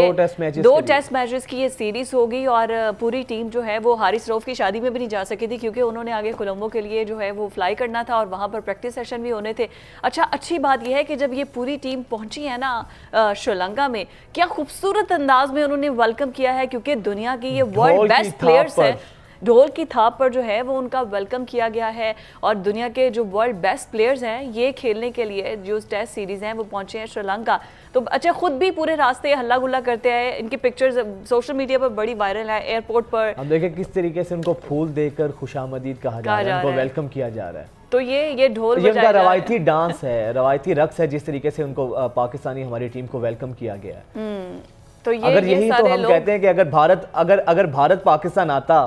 दो टेस्ट मैचेस की ये सीरीज होगी, और पूरी टीम जो है वो हारिस रऊफ की शादी में भी नहीं जा सकी थी क्योंकि उन्होंने आगे कोलंबो के लिए जो है वो फ्लाई करना था और वहाँ पर प्रैक्टिस सेशन भी होने थे। अच्छा, अच्छी बात यह है कि जब ये पूरी टीम पहुंची है ना श्रीलंका में, क्या खूबसूरत अंदाज में उन्होंने वेलकम किया है, क्योंकि दुनिया की ये वर्ल्ड बेस्ट प्लेयर्स हैं, ढोल की थाप पर जो है वो उनका वेलकम किया गया है, और दुनिया के जो वर्ल्ड बेस्ट प्लेयर्स हैं ये खेलने के लिए जो टेस्ट सीरीज हैं वो पहुंचे हैं श्रीलंका। तो अच्छा, खुद भी पूरे रास्ते हल्ला गुल्ला करते हैं, इनकी पिक्चर्स सोशल मीडिया पर बड़ी वायरल है। एयरपोर्ट पर हम देखें किस तरीके से उनको फूल देकर खुशामदीद कहा जा रहा है, उनको वेलकम किया जा रहा है। तो ये ढोल ये उनका रवायती डांस है, रवायती रक्स है, जिस तरीके से उनको पाकिस्तानी हमारी टीम को वेलकम किया गया है। तो अगर यही तो हम कहते हैं कि अगर भारत पाकिस्तान आता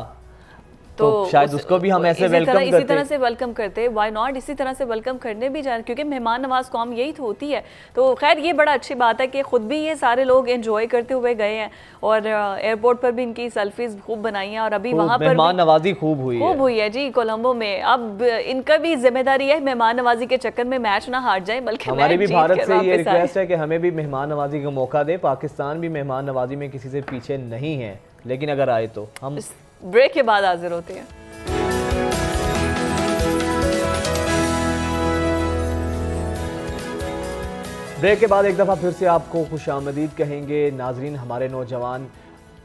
तो शायद उसको भी हम ऐसे वेलकम करते, इसी तरह से वेलकम करते। व्हाई नॉट, इसी तरह से वेलकम करने भी जाए, क्योंकि मेहमान नवाज कौम यही तो होती है। तो खैर ये बड़ा अच्छी बात है कि खुद भी ये सारे लोग एंजॉय करते हुए गए हैं, और एयरपोर्ट पर भी इनकी सेल्फीज खूब बनाई हैं, और अभी वहाँ पर मेहमान नवाजी खूब हुई है जी कोलंबो में। अब इनका भी जिम्मेदारी है मेहमान नवाजी के चक्कर में मैच ना हार जाए, बल्कि हमारी भी भारत से ये रिक्वेस्ट है कि हमें भी मेहमान नवाजी का मौका दे। पाकिस्तान भी मेहमान नवाजी में किसी से पीछे नहीं है, लेकिन अगर आए तो हम ब्रेक के बाद हाजिर होते हैं। ब्रेक के बाद एक दफ़ा फिर से आपको खुशामदीद कहेंगे। नाजरीन, हमारे नौजवान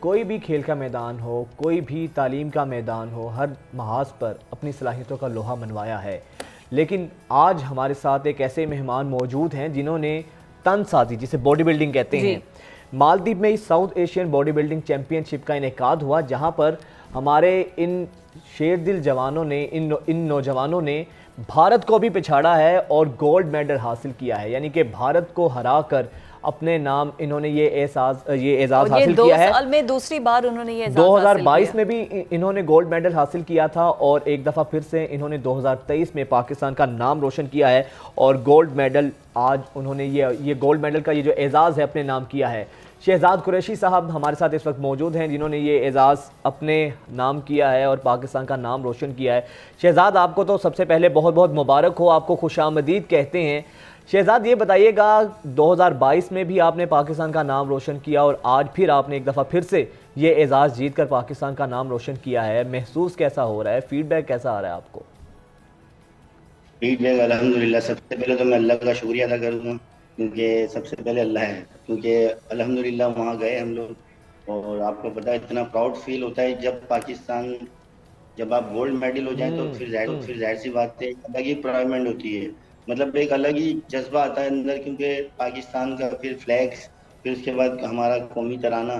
कोई भी खेल का मैदान हो, कोई भी तालीम का मैदान हो, हर महाज पर अपनी सलाहियतों का लोहा मनवाया है, लेकिन आज हमारे साथ एक ऐसे मेहमान मौजूद हैं जिन्होंने तनसाजी, जिसे बॉडी बिल्डिंग कहते हैं, मालदीव में इस south Asian body building championship का इनेकाद हुआ, जहां पर हमारे इन शेरदिल जवानों ने, इन नौजवानों ने भारत को भी पिछाड़ा है और गोल्ड मेडल हासिल किया है। यानी कि भारत को हराकर अपने नाम इन्होंने ये एजाज़ हासिल किया है। 2 साल में दूसरी बार उन्होंने ये 2022 में भी इन्होंने गोल्ड मेडल हासिल किया था, और एक दफ़ा फिर से इन्होंने 2023 में पाकिस्तान का नाम रोशन किया है, और गोल्ड मेडल आज उन्होंने ये गोल्ड मेडल का ये जो एजाज़ है अपने नाम किया है। शहजाद कुरैशी साहब हमारे साथ इस वक्त मौजूद हैं, जिन्होंने ये एजाज़ अपने नाम किया है और पाकिस्तान का नाम रोशन किया है। शहजाद, आपको तो सबसे पहले बहुत बहुत मुबारक हो, आपको खुशामदीद कहते हैं। शहजाद, ये बताइएगा, 2022 में भी आपने पाकिस्तान का नाम रोशन किया और आज फिर आपने एक दफ़ा फिर से ये एजाज़ जीत कर पाकिस्तान का नाम रोशन किया है, महसूस कैसा हो रहा है, फीडबैक कैसा आ रहा है आपको? फीडबैक अल्हम्दुलिल्लाह, सबसे पहले तो मैं अल्लाह का शुक्रिया अदा करूँगा, क्योंकि सबसे पहले अल्लाह है, क्योंकि अल्हम्दुलिल्लाह वहाँ गए हम लोग, और आपको पता है इतना प्राउड फील होता है जब पाकिस्तान, जब आप गोल्ड मेडल हो जाए तो फिर जाहिर सी बात है अलग ही प्राइडमेंट होती है, मतलब एक अलग ही जज्बा आता है अंदर, क्योंकि पाकिस्तान का फिर फ्लैग्स, फिर उसके बाद हमारा कौमी तराना,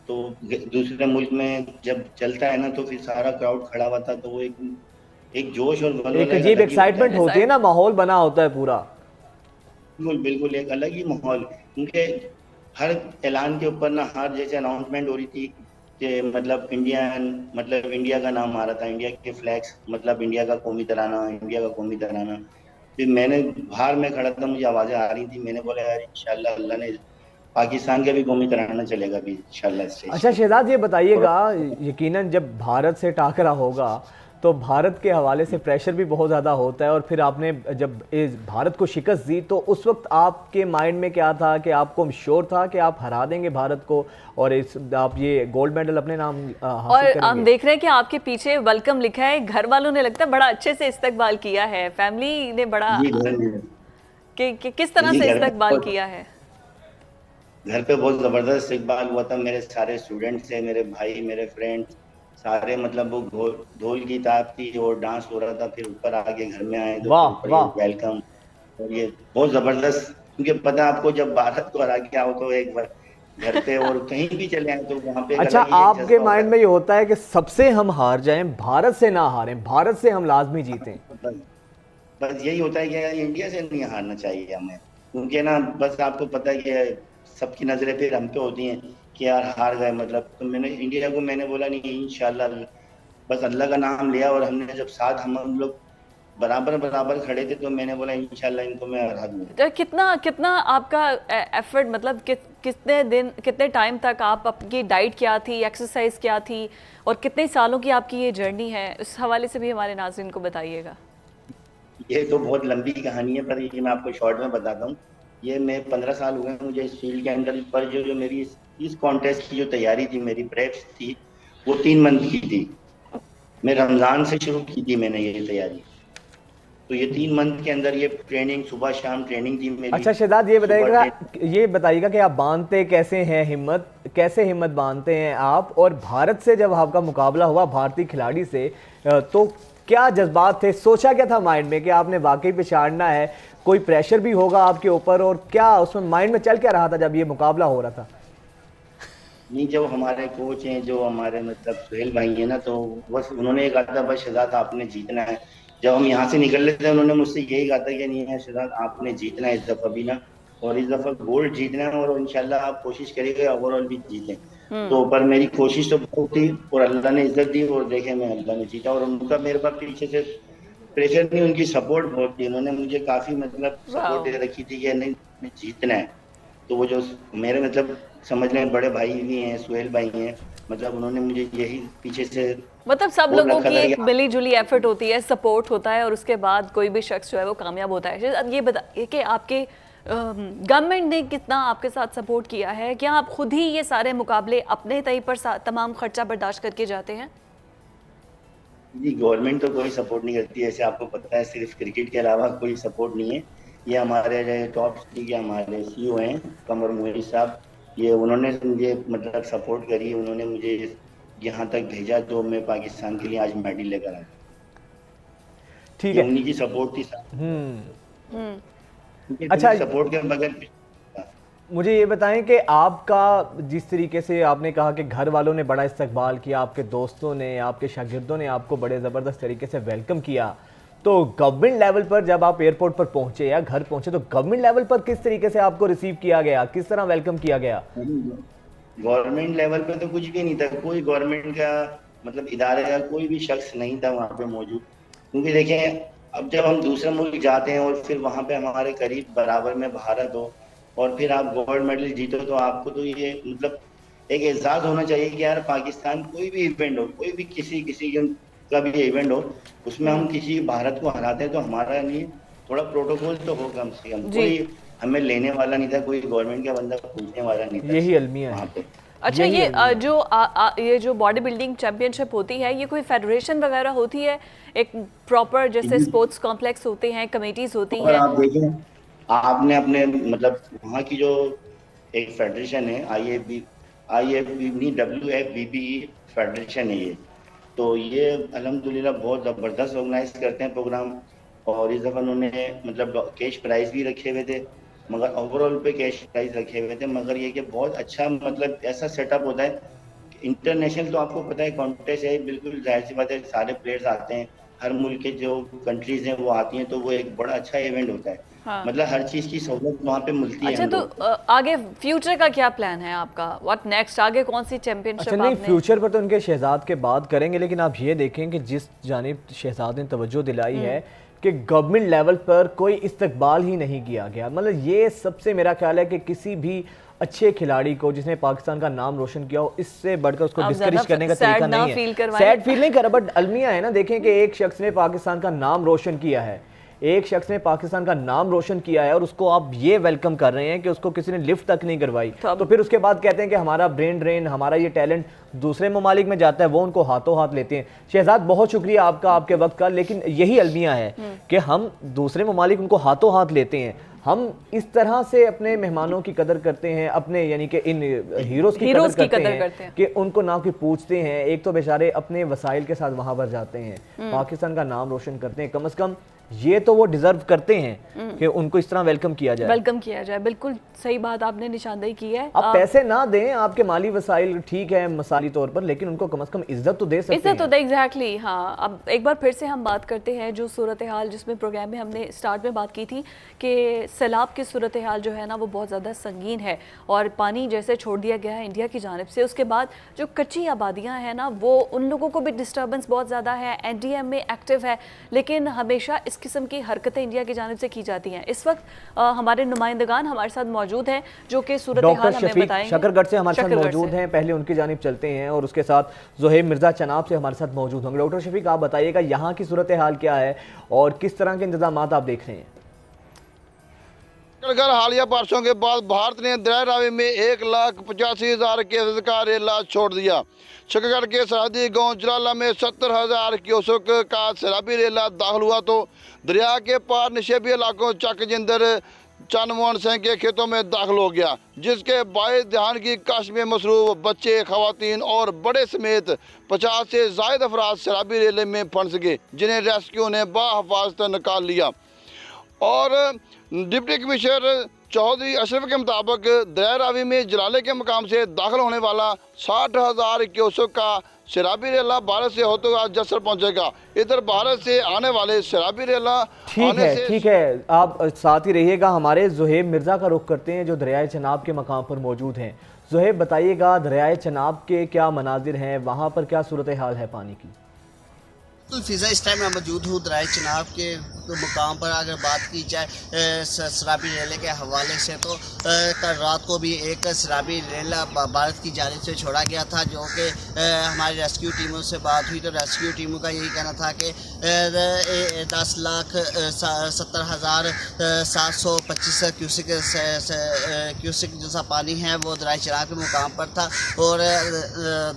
तो दूसरे मुल्क में जब चलता है ना तो फिर सारा क्राउड खड़ा हुआ था, तो वो एक जोश और एक अजीब एक्साइटमेंट होती है ना, माहौल बना होता है पूरा। बिल्कुल एक अलग ही माहौल, क्योंकि हर ऐलान के ऊपर ना हर जैसे अनाउंसमेंट हो रही थी कि मतलब इंडिया का नाम आ रहा था, इंडिया के फ्लैग्स, मतलब इंडिया का कौमी तराना, इंडिया का कौमी तराना, फिर मैंने बाहर में खड़ा था, मुझे आवाज़ें आ रही थी, मैंने बोला यार इंशाल्लाह अल्लाह ने पाकिस्तान के भी कौमी कराना चलेगा भी इंशाल्लाह स्टेज। अच्छा शहजाद, ये बताइएगा, यकीनन जब भारत से टाकरा होगा तो भारत के हवाले से प्रेशर भी बहुत ज़्यादा होता है, और फिर आपने जब इस भारत को शिकस्त दी तो उस वक्त आपके माइंड में क्या था कि आपको श्योर था कि आप हरा देंगे भारत को और आप ये गोल्ड मेडल अपने नाम हासिल और करेंगे? हम देख रहे हैं कि आपके पीछे वेलकम लिखा है, घर वालों ने लगता है बड़ा अच्छे से इस्तकबाल किया है, फैमिली ने बड़ा जी घर में किस तरह जी, से घर में इस्तकबाल बहुत- किया है? घर पे बहुत ज़बरदस्त इकबाल हुआ था। मेरे सारे स्टूडेंट्स थे, मेरे भाई, मेरे फ्रेंड्स सारे, मतलब वो ढोल की ताप थी और डांस हो रहा था। फिर ऊपर आके घर में आए तो वाह, ऊपर वाह। वेलकम, और ये बहुत ज़बरदस्त, क्योंकि पता है आपको जब भारत को हरा के आओ तो एक बार घर पे और कहीं भी चले आए तो वहाँ पे एक अच्छा, अलग ही एक आपके जज्बा माइंड होता में ये होता है कि सबसे हम हार जाएं, भारत से ना हारें, भारत से हम लाजमी जीतें? है। बस यही होता है कि यार इंडिया से नहीं हारना चाहिए हमें, क्योंकि ना बस आपको पता है कि सबकी नजरें फिर हम पे होती हैं कि यार हार गए, मतलब तो मैंने इंडिया को मैंने बोला नहीं इंशाल्लाह, बस अल्लाह का नाम लिया और हमने जब साथ हम लोग बराबर बराबर खड़े थे तो मैंने बोला इंशाल्लाह इनको मैं हरा दूंगा। तो कितना आपका एफर्ट, मतलब कितने दिन, कितने टाइम तक आप, आपकी डाइट क्या थी, एक्सरसाइज क्या थी, और कितने सालों की आपकी ये जर्नी है, उस हवाले से भी हमारे नाज़रीन को बताइएगा। ये तो बहुत लंबी कहानी है, पर ये मैं आपको शॉर्ट में बताता हूँ। ये मैं 15 साल हुए मुझे इस फील्ड के अंदर, पर जो मेरी इस कॉन्टेस्ट की जो तैयारी थी, मेरी प्रेप्स थी, वो 3 मंथ की थी। मैं रमज़ान से शुरू की थी मैंने ये तैयारी, तो ये 3 मंथ के अंदर ये ट्रेनिंग, सुबह शाम ट्रेनिंग थी मेरी। अच्छा शहजाद, ये बताइएगा कि आप बांधते कैसे हैं हिम्मत, कैसे हिम्मत बांधते हैं आप, और भारत से जब आपका मुकाबला हुआ भारतीय खिलाड़ी से तो क्या जज्बात थे, सोचा क्या था माइंड में कि आपने वाकई पछाड़ना है, कोई प्रेशर भी होगा आपके ऊपर, और क्या उसमें माइंड में चल क्या रहा था जब ये मुकाबला हो रहा था? नहीं, जब हमारे कोच हैं, जो हमारे मतलब सुहेल भाई हैं ना, तो बस उन्होंने ये कहा था बस शहजाद आपने जीतना है। जब हम यहाँ से निकल रहे थे उन्होंने मुझसे यही कहा था कि नहीं है शहजाद आपने जीतना है इस दफा भी ना, और इस दफा गोल्ड जीतना है और इंशाल्लाह आप कोशिश करिएगा ओवरऑल भी जीतें। तो पर मेरी कोशिश तो बहुत थी और अल्लाह ने इज्जत दी और देखे मैं अल्लाह ने जीता, और उनका मेरे पास पीछे से प्रेशर नहीं, उनकी सपोर्ट बहुत थी, उन्होंने मुझे काफी मतलब सपोर्ट दे रखी थी कि नहीं हमें जीतना है। तो वो जो मेरे मतलब समझ लें बड़े भाई भी हैं, सुहेल भाई हैं, मतलब उन्होंने मुझे यही पीछे से मतलब सब बोल लोगों रखा की था एक कि मिली जुली एफर्ट होती है, सपोर्ट होता है, और उसके बाद कोई भी शख्स जो है वो कामयाब होता है। अब ये बताइए कि आपके गवर्नमेंट ने कितना आपके साथ सपोर्ट किया है? क्या आप खुद ही ये सारे मुकाबले अपने तय पर तमाम खर्चा बर्दाश्त करके जाते हैं? जी गवर्नमेंट तो कोई सपोर्ट नहीं करती है, ऐसे आपको पता है, सिर्फ क्रिकेट के अलावा कोई सपोर्ट नहीं है। ये हमारे जो टॉप सिटी के हमारे सीईओ हैं कमर मुईद साहब, ये उन्होंने मुझे मतलब सपोर्ट करी, उन्होंने मुझे यहाँ तक भेजा तो मैं पाकिस्तान के लिए आज मेडल लेकर आया। ठीक ये है। उन्हीं की सपोर्ट थी, अच्छा, सपोर्ट के बगैर मुझे ये बताएं कि आपका जिस तरीके से आपने कहा कि घर वालों ने बड़ा इस्तकबाल किया, आपके दोस्तों ने, आपके शागिर्दों ने आपको बड़े ज़बरदस्त तरीके से वेलकम किया, तो गवर्नमेंट लेवल पर जब आप एयरपोर्ट पर पहुंचे या घर पहुंचे तो गवर्नमेंट लेवल पर किस तरीके से आपको रिसीव किया गया, किस तरह वेलकम किया गया? गवर्नमेंट लेवल पे तो कुछ भी नहीं था, कोई गवर्नमेंट का मतलब इदारे का कोई भी शख्स नहीं था वहाँ पे मौजूद, क्योंकि देखें अब जब हम दूसरे मुल्क जाते हैं और फिर वहाँ पे हमारे करीब बराबर में भारत हो और फिर आप गोल्ड मेडल जीतो, तो आपको तो ये मतलब एक एहसास होना चाहिए कि यार पाकिस्तान कोई भी इवेंट हो, कोई भी किसी का भी इवेंट हो, उसमें हम किसी भारत को हराते हैं तो हमारा नहीं थोड़ा प्रोटोकॉल तो हो कम से कम, कोई हमें लेने वाला नहीं था, कोई गवर्नमेंट का बंदा पूछने वाला नहीं था, यही अलमिया है वहाँ पे। अच्छा, ये जो बॉडी बिल्डिंग चैंपियनशिप होती है, ये कोई फेडरेशन वगैरह होती है, एक प्रॉपर जैसे स्पोर्ट्स कॉम्प्लेक्स होते हैं, कमेटीज होती और हैं? आप देखें, आपने अपने मतलब वहाँ की जो एक फेडरेशन है WFBB फेडरेशन है ये, तो ये अल्हम्दुलिल्लाह बहुत ज़बरदस्त ऑर्गेनाइज करते हैं प्रोग्राम, और इस दफ़ा उन्होंने मतलब कैश प्राइज भी रखे हुए थे, मगर ओवरऑल पे कैश प्राइज रखे हुए थे, मगर ये कि बहुत अच्छा मतलब ऐसा सेटअप होता है, इंटरनेशनल तो आपको पता है कॉन्टेस्ट है, बिल्कुल जाहिर सी बात है, सारे प्लेयर्स आते हैं, हर मुल्क के जो कंट्रीज हैं वो आती हैं, तो वो एक बड़ा अच्छा इवेंट होता है। हाँ। मतलब हर चीज की सहूलत वहाँ पे मिलती है। अच्छा, तो आगे फ्यूचर का क्या प्लान है आपका? What next? आगे कौन सी चैंपियनशिप? अच्छा नहीं, फ्यूचर पर तो उनके शहजाद के बात करेंगे, लेकिन आप ये देखें कि जिस जानिब शहजाद ने तवज्जो दिलाई है कि गवर्नमेंट लेवल पर कोई इस्तकबाल ही नहीं किया गया। मतलब ये सबसे मेरा ख्याल है कि किसी भी अच्छे खिलाड़ी को जिसने पाकिस्तान का नाम रोशन किया हो, इससे बढ़कर उसको डिस्करेज करने का तरीका नहीं है। सैड फील नहीं कर रहा, बट अलमिया है ना, देखें कि एक शख्स ने पाकिस्तान का नाम रोशन किया है, एक शख्स ने पाकिस्तान का नाम रोशन किया है और उसको आप ये वेलकम कर रहे हैं कि उसको किसी ने लिफ्ट तक नहीं करवाई, तो फिर उसके बाद कहते हैं कि हमारा ब्रेन ड्रेन, हमारा ये टैलेंट दूसरे ममालिक में जाता है, वो उनको हाथों हाथ लेते हैं। शहजाद बहुत शुक्रिया आपका, आपके वक्त का, लेकिन यही अलमिया है कि हम दूसरे ममालिक उनको हाथों हाथ लेते हैं, हम इस तरह से अपने मेहमानों की कदर करते हैं, अपने यानी कि इन हीरोज़ की कदर करते हैं कि उनको ना कि पूछते हैं। एक तो बेचारे अपने वसाइल के साथ वहां पर जाते हैं, पाकिस्तान का नाम रोशन करते हैं, कम से कम ये तो वो डिजर्व करते हैं कि उनको इस तरह वेलकम किया जाए। बिल्कुल सही बात आपने निशानदेही की है। आप पैसे ना दें, आपके माली वसाइल ठीक है मसाली तौर पर, लेकिन उनको कम से कम इज्जत तो दे सकते हैं। इज्जत तो दे, एग्जैक्टली। हाँ, अब एक बार फिर से हम बात करते हैं जो सूरत हाल जिसमें प्रोग्राम में हमने स्टार्ट में बात की थी कि सैलाब की सूरत हाल जो है ना वो बहुत ज़्यादा संगीन है और पानी जैसे छोड़ दिया गया है इंडिया की जानिब से, उसके बाद जो कच्ची आबादियाँ हैं ना वो उन लोगों को भी डिस्टर्बेंस बहुत ज़्यादा है। NDM में एक्टिव है, लेकिन हमेशा इस किस्म की हरकतें इंडिया की जानिब से की जाती हैं। इस वक्त हमारे नुमाइंदगान हमारे साथ मौजूद हैं जो कि सूरत हाल हमें बताएंगे। शकरगढ़ से हमारे साथ मौजूद हैं, पहले उनकी जानिब चलते हैं और उसके साथ ज़ुहैब मिर्ज़ा चनाब से हमारे साथ मौजूद होंगे। डॉक्टर शफीक, आप बताइएगा यहाँ की सूरत हाल क्या है और किस तरह के इंतजाम आप देख रहे हैं? शकरगढ़ हालिया बारिशों के बाद भारत ने दरिया रावी में 1,85,000 क्यूसेक का रेला छोड़ दिया। शकरगढ़ के सरहदी गांव जलाला में 70,000 क्यूसेक का सैलाबी रेला दाखिल हुआ तो दरिया के पार निशेबी इलाकों चक जिंदर चंदमोहन सिंह के खेतों में दाखिल हो गया, जिसके बायस धान की काश्त में मसरूफ बच्चे, खवातीन और बड़े समेत 50 से ज़ायद अफराद सैलाबी रेले में फंस गए, जिन्हें रेस्क्यू ने बाहिफाजत निकाल लिया। और डिप्टी कमिश्नर चौधरी अशरफ के मुताबिक दरिया रावी में जलाले के मकाम से दाखिल होने वाला 60,000 क्यूसेक का शराबी रेला भारत से होते हुए जसर पहुंचेगा। इधर भारत से आने वाले शराबी रेला ठीक है, आप साथ ही रहिएगा। हमारे ज़ुहैब मिर्ज़ा का रुख करते हैं जो दरियाए चनाब के मकाम पर मौजूद हैं। ज़ुहैब, बताइएगा दरियाए चनाब के क्या मनाजिर हैं, वहाँ पर क्या सूरत हाल है पानी की? फिजा इस टाइम मैं मौजूद हूँ दरिया चनाब के मुकाम पर। अगर बात की जाए शराबी रेले के हवाले से तो कल रात को भी एक शराबी रेला भारत की जानिब से छोड़ा गया था, जो कि हमारी रेस्क्यू टीमों से बात हुई तो रेस्क्यू टीमों का यही कहना था कि 10,70,725 क्यूसेक जैसा पानी है वो दरिया चनाब के मुकाम पर था और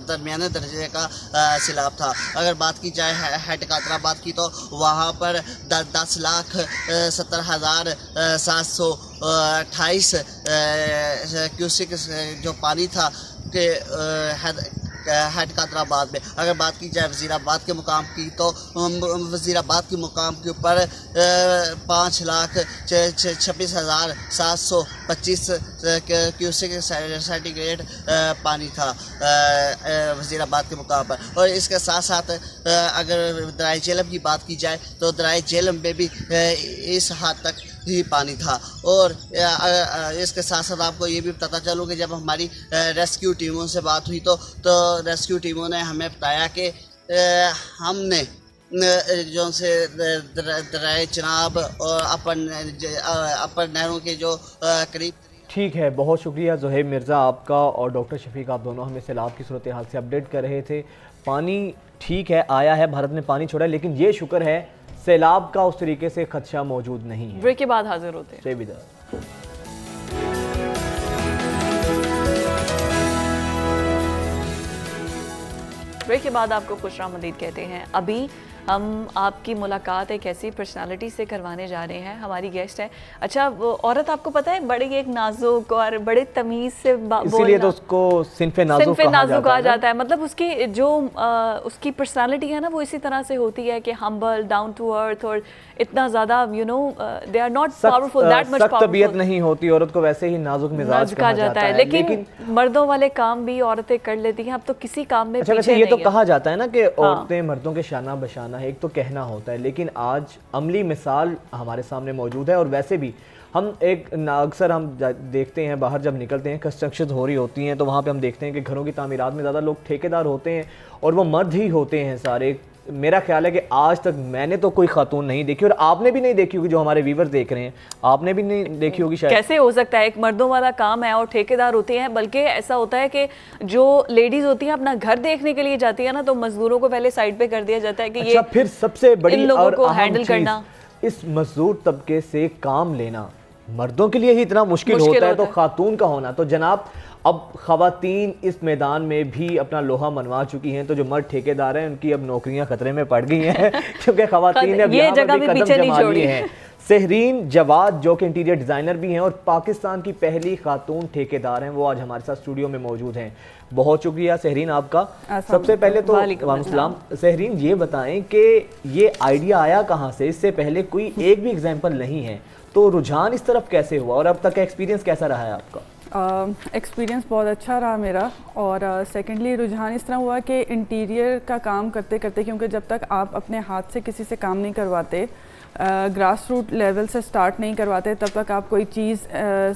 दरमियाने दर्जे का सैलाब था। अगर बात की जाए हेड कातराबाद की तो वहाँ पर 10,70,728 क्यूसेक जो पानी था कि हेड कातराबाद में। अगर बात की जाए वज़ीराबाद के मुकाम की तो वज़ीराबाद के मुकाम के ऊपर 5,26,725 क्यूसेक सेंटीग्रेड पानी था वज़ीराबाद के मुकाम पर। और इसके साथ साथ अगर दरिया झेलम की बात की जाए तो दरिया झेलम में भी इस हद तक ही पानी था। और इसके साथ साथ आपको ये भी बताता चलूँ कि जब हमारी रेस्क्यू टीमों से बात हुई तो रेस्क्यू टीमों ने हमें बताया कि हमने जो से दरिया चनाब और अपर नहरों के जो करीब। ठीक है, बहुत शुक्रिया ज़ुहैब मिर्ज़ा आपका और डॉक्टर शफीक, आप दोनों हमें सैलाब की सूरत हाल से अपडेट कर रहे थे। पानी ठीक है आया है, भारत ने पानी छोड़ा, लेकिन ये शुक्र है सैलाब का उस तरीके से खदशा मौजूद नहीं है। ब्रेक के बाद हाजिर होते हैं। ब्रेक के बाद आपको खुशरामदीद कहते हैं। अभी हम आपकी मुलाकात एक ऐसी पर्सनालिटी से करवाने जा रहे हैं, हमारी गेस्ट है। अच्छा, वो औरत आपको पता है बड़ी एक नाजुक और बड़े तमीज़ से इसीलिए तो उसको सिन्फ़े नाजुक कहा जाता है। मतलब उसकी जो उसकी पर्सनालिटी है ना वो इसी तरह से होती है कि हम्बल, डाउन टू अर्थ और इतना ज़्यादा they are not powerful, that much powerful. तबीयत नहीं होती, औरत को वैसे ही नाजुक मिजाज कहा जाता है। लेकिन मर्दों वाले काम भी औरतें कर लेती हैं, अब तो किसी काम में पीछे नहीं है। तो कहा जाता है ना कि औरतें मर्दों के शाना बशाना, एक तो कहना होता है, लेकिन आज अमली मिसाल हमारे सामने मौजूद है। और वैसे भी हम अक्सर हम देखते हैं बाहर जब निकलते हैं, कंस्ट्रक्शन हो रही होती हैं तो वहाँ पे हम देखते हैं कि घरों की तामीरात में ज़्यादा लोग ठेकेदार होते हैं और वो मर्द ही होते हैं सारे। मेरा ख्याल है कि आज तक मैंने तो कोई खातून नहीं देखी, और आपने भी नहीं देखी होगी, जो हमारे व्यूवर देख रहे हैं आपने भी नहीं देखी होगी शायद। कैसे हो सकता है, एक मर्दों वाला काम है और ठेकेदार होते हैं, बल्कि ऐसा होता है कि जो लेडीज होती हैं अपना घर देखने के लिए जाती है ना, तो मजदूरों को पहले साइड पे कर दिया जाता है कि अच्छा, ये फिर सबसे बड़ी इन लोगों और को अहम हैंडल चीज़, करना। इस मजदूर तबके से काम लेना मर्दों के लिए ही इतना मुश्किल होता है, तो खातून का होना, तो जनाब अब खवातीन इस मैदान में भी अपना लोहा मनवा चुकी हैं, तो जो मर्द ठेकेदार हैं उनकी अब नौकरियां खतरे में पड़ गई हैं क्योंकि खवातीन ने अब ये यहाँ पर जगह भी भी कदम पीछे नहीं जमा छोड़ी लिए हैं। सहरीन जवाद जो कि इंटीरियर डिज़ाइनर भी हैं और पाकिस्तान की पहली खातून ठेकेदार हैं, वो आज हमारे साथ स्टूडियो में मौजूद हैं। बहुत शुक्रिया सहरीन आपका। सबसे पहले तो वालेकुम, सहरीन ये बताएं कि ये आइडिया आया कहाँ से? इससे पहले कोई एक भी एग्जाम्पल नहीं है, तो रुझान इस तरफ कैसे हुआ और अब तक का एक्सपीरियंस कैसा रहा है आपका? एक्सपीरियंस बहुत अच्छा रहा मेरा, और सेकेंडली रुझान इस तरह हुआ कि इंटीरियर का काम करते करते, क्योंकि जब तक आप अपने हाथ से किसी से काम नहीं करवाते, ग्रास रूट लेवल से स्टार्ट नहीं करवाते, तब तक आप कोई चीज़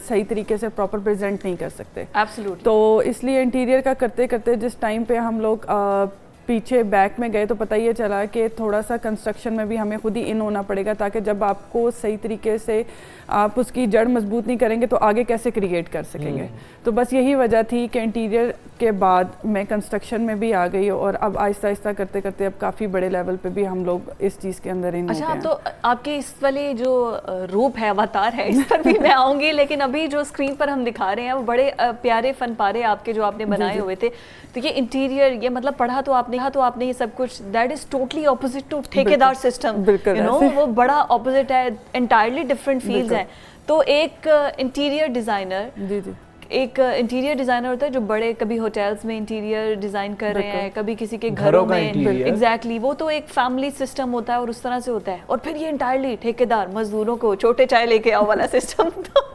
सही तरीके से प्रॉपर प्रेजेंट नहीं कर सकते। एब्सोल्युटली। तो इसलिए इंटीरियर का करते करते जिस टाइम पे हम लोग पीछे बैक में गए, तो पता ये चला कि थोड़ा सा कंस्ट्रक्शन में भी हमें खुद ही इन होना पड़ेगा, ताकि जब आपको सही तरीके से आप उसकी जड़ मजबूत नहीं करेंगे तो आगे कैसे क्रिएट कर सकेंगे। तो बस यही वजह थी कि इंटीरियर के बाद मैं कंस्ट्रक्शन में भी आ गई, और अब आहिस्ता आहिस्ता करते करते अब काफ़ी बड़े लेवल पे भी हम लोग इस चीज़ के अंदर इन अच्छा, तो आपके इस वाले जो रूप है, अवतार है, इस पर भी मैं आऊँगी, लेकिन अभी जो स्क्रीन पर हम दिखा रहे हैं वो बड़े प्यारे फन पारे आपके जो आपने बनाए हुए थे। तो ये इंटीरियर, ये मतलब पढ़ा तो आपने ये सब कुछ, that is totally opposite to ठेकेदार सिस्टम, यू नो, वो बड़ा ऑपोजिट है, एंटायरली डिफरेंट फील्ड्स हैं। तो एक इंटीरियर डिजाइनर, एक इंटीरियर डिजाइनर होता है जो बड़े कभी होटल्स में इंटीरियर डिजाइन कर रहे हैं, कभी किसी के घरों में, एग्जैक्टली, वो तो एक फैमिली सिस्टम होता है और उस तरह से होता है। और फिर ये इंटायरली ठेकेदार, मजदूरों को छोटे चाय लेके आओ वाला सिस्टम। तो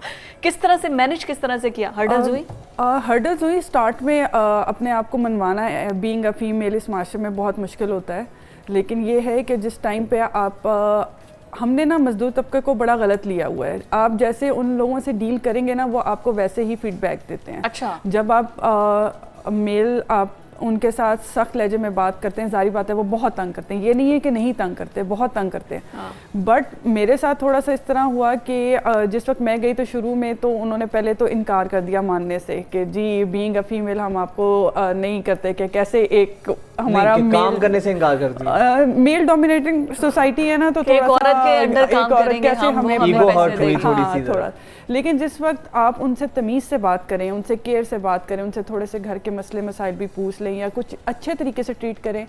किस तरह से मैनेज, किस तरह से किया? हर्डल्स हुई स्टार्ट में, अपने आप को मनवाना बीइंग अ फीमेल इस माशरे में बहुत मुश्किल होता है, लेकिन ये है कि जिस टाइम पे आप हमने ना मजदूर तबके को बड़ा गलत लिया हुआ है। आप जैसे उन लोगों से डील करेंगे ना, वो आपको वैसे ही फीडबैक देते हैं। अच्छा। जब आप मेल आप उनके साथ सख्त लहजे में बात करते हैं, जारी बात है वो बहुत तंग करते हैं, ये नहीं है कि नहीं तंग करते, बहुत तंग करते हैं। बट मेरे साथ थोड़ा सा इस तरह हुआ कि जिस वक्त मैं गई तो शुरू में तो उन्होंने पहले तो इनकार कर दिया मानने से कि जी बीइंग अ फीमेल हम आपको नहीं करते, कि कैसे एक हमारा काम करने से इनकार कर दिया। मेल डोमिनेटिंग सोसाइटी है ना, तो थोड़ा औरत के अंडर काम करेंगे, कैसे हमें ईगो हर्ट हुई थोड़ी सी थोड़ा। लेकिन जिस वक्त आप उनसे तमीज़ से बात करें, उनसे केयर से बात करें, उनसे थोड़े से घर के मसले मसाइल भी पूछ लें या कुछ अच्छे तरीके से ट्रीट करें,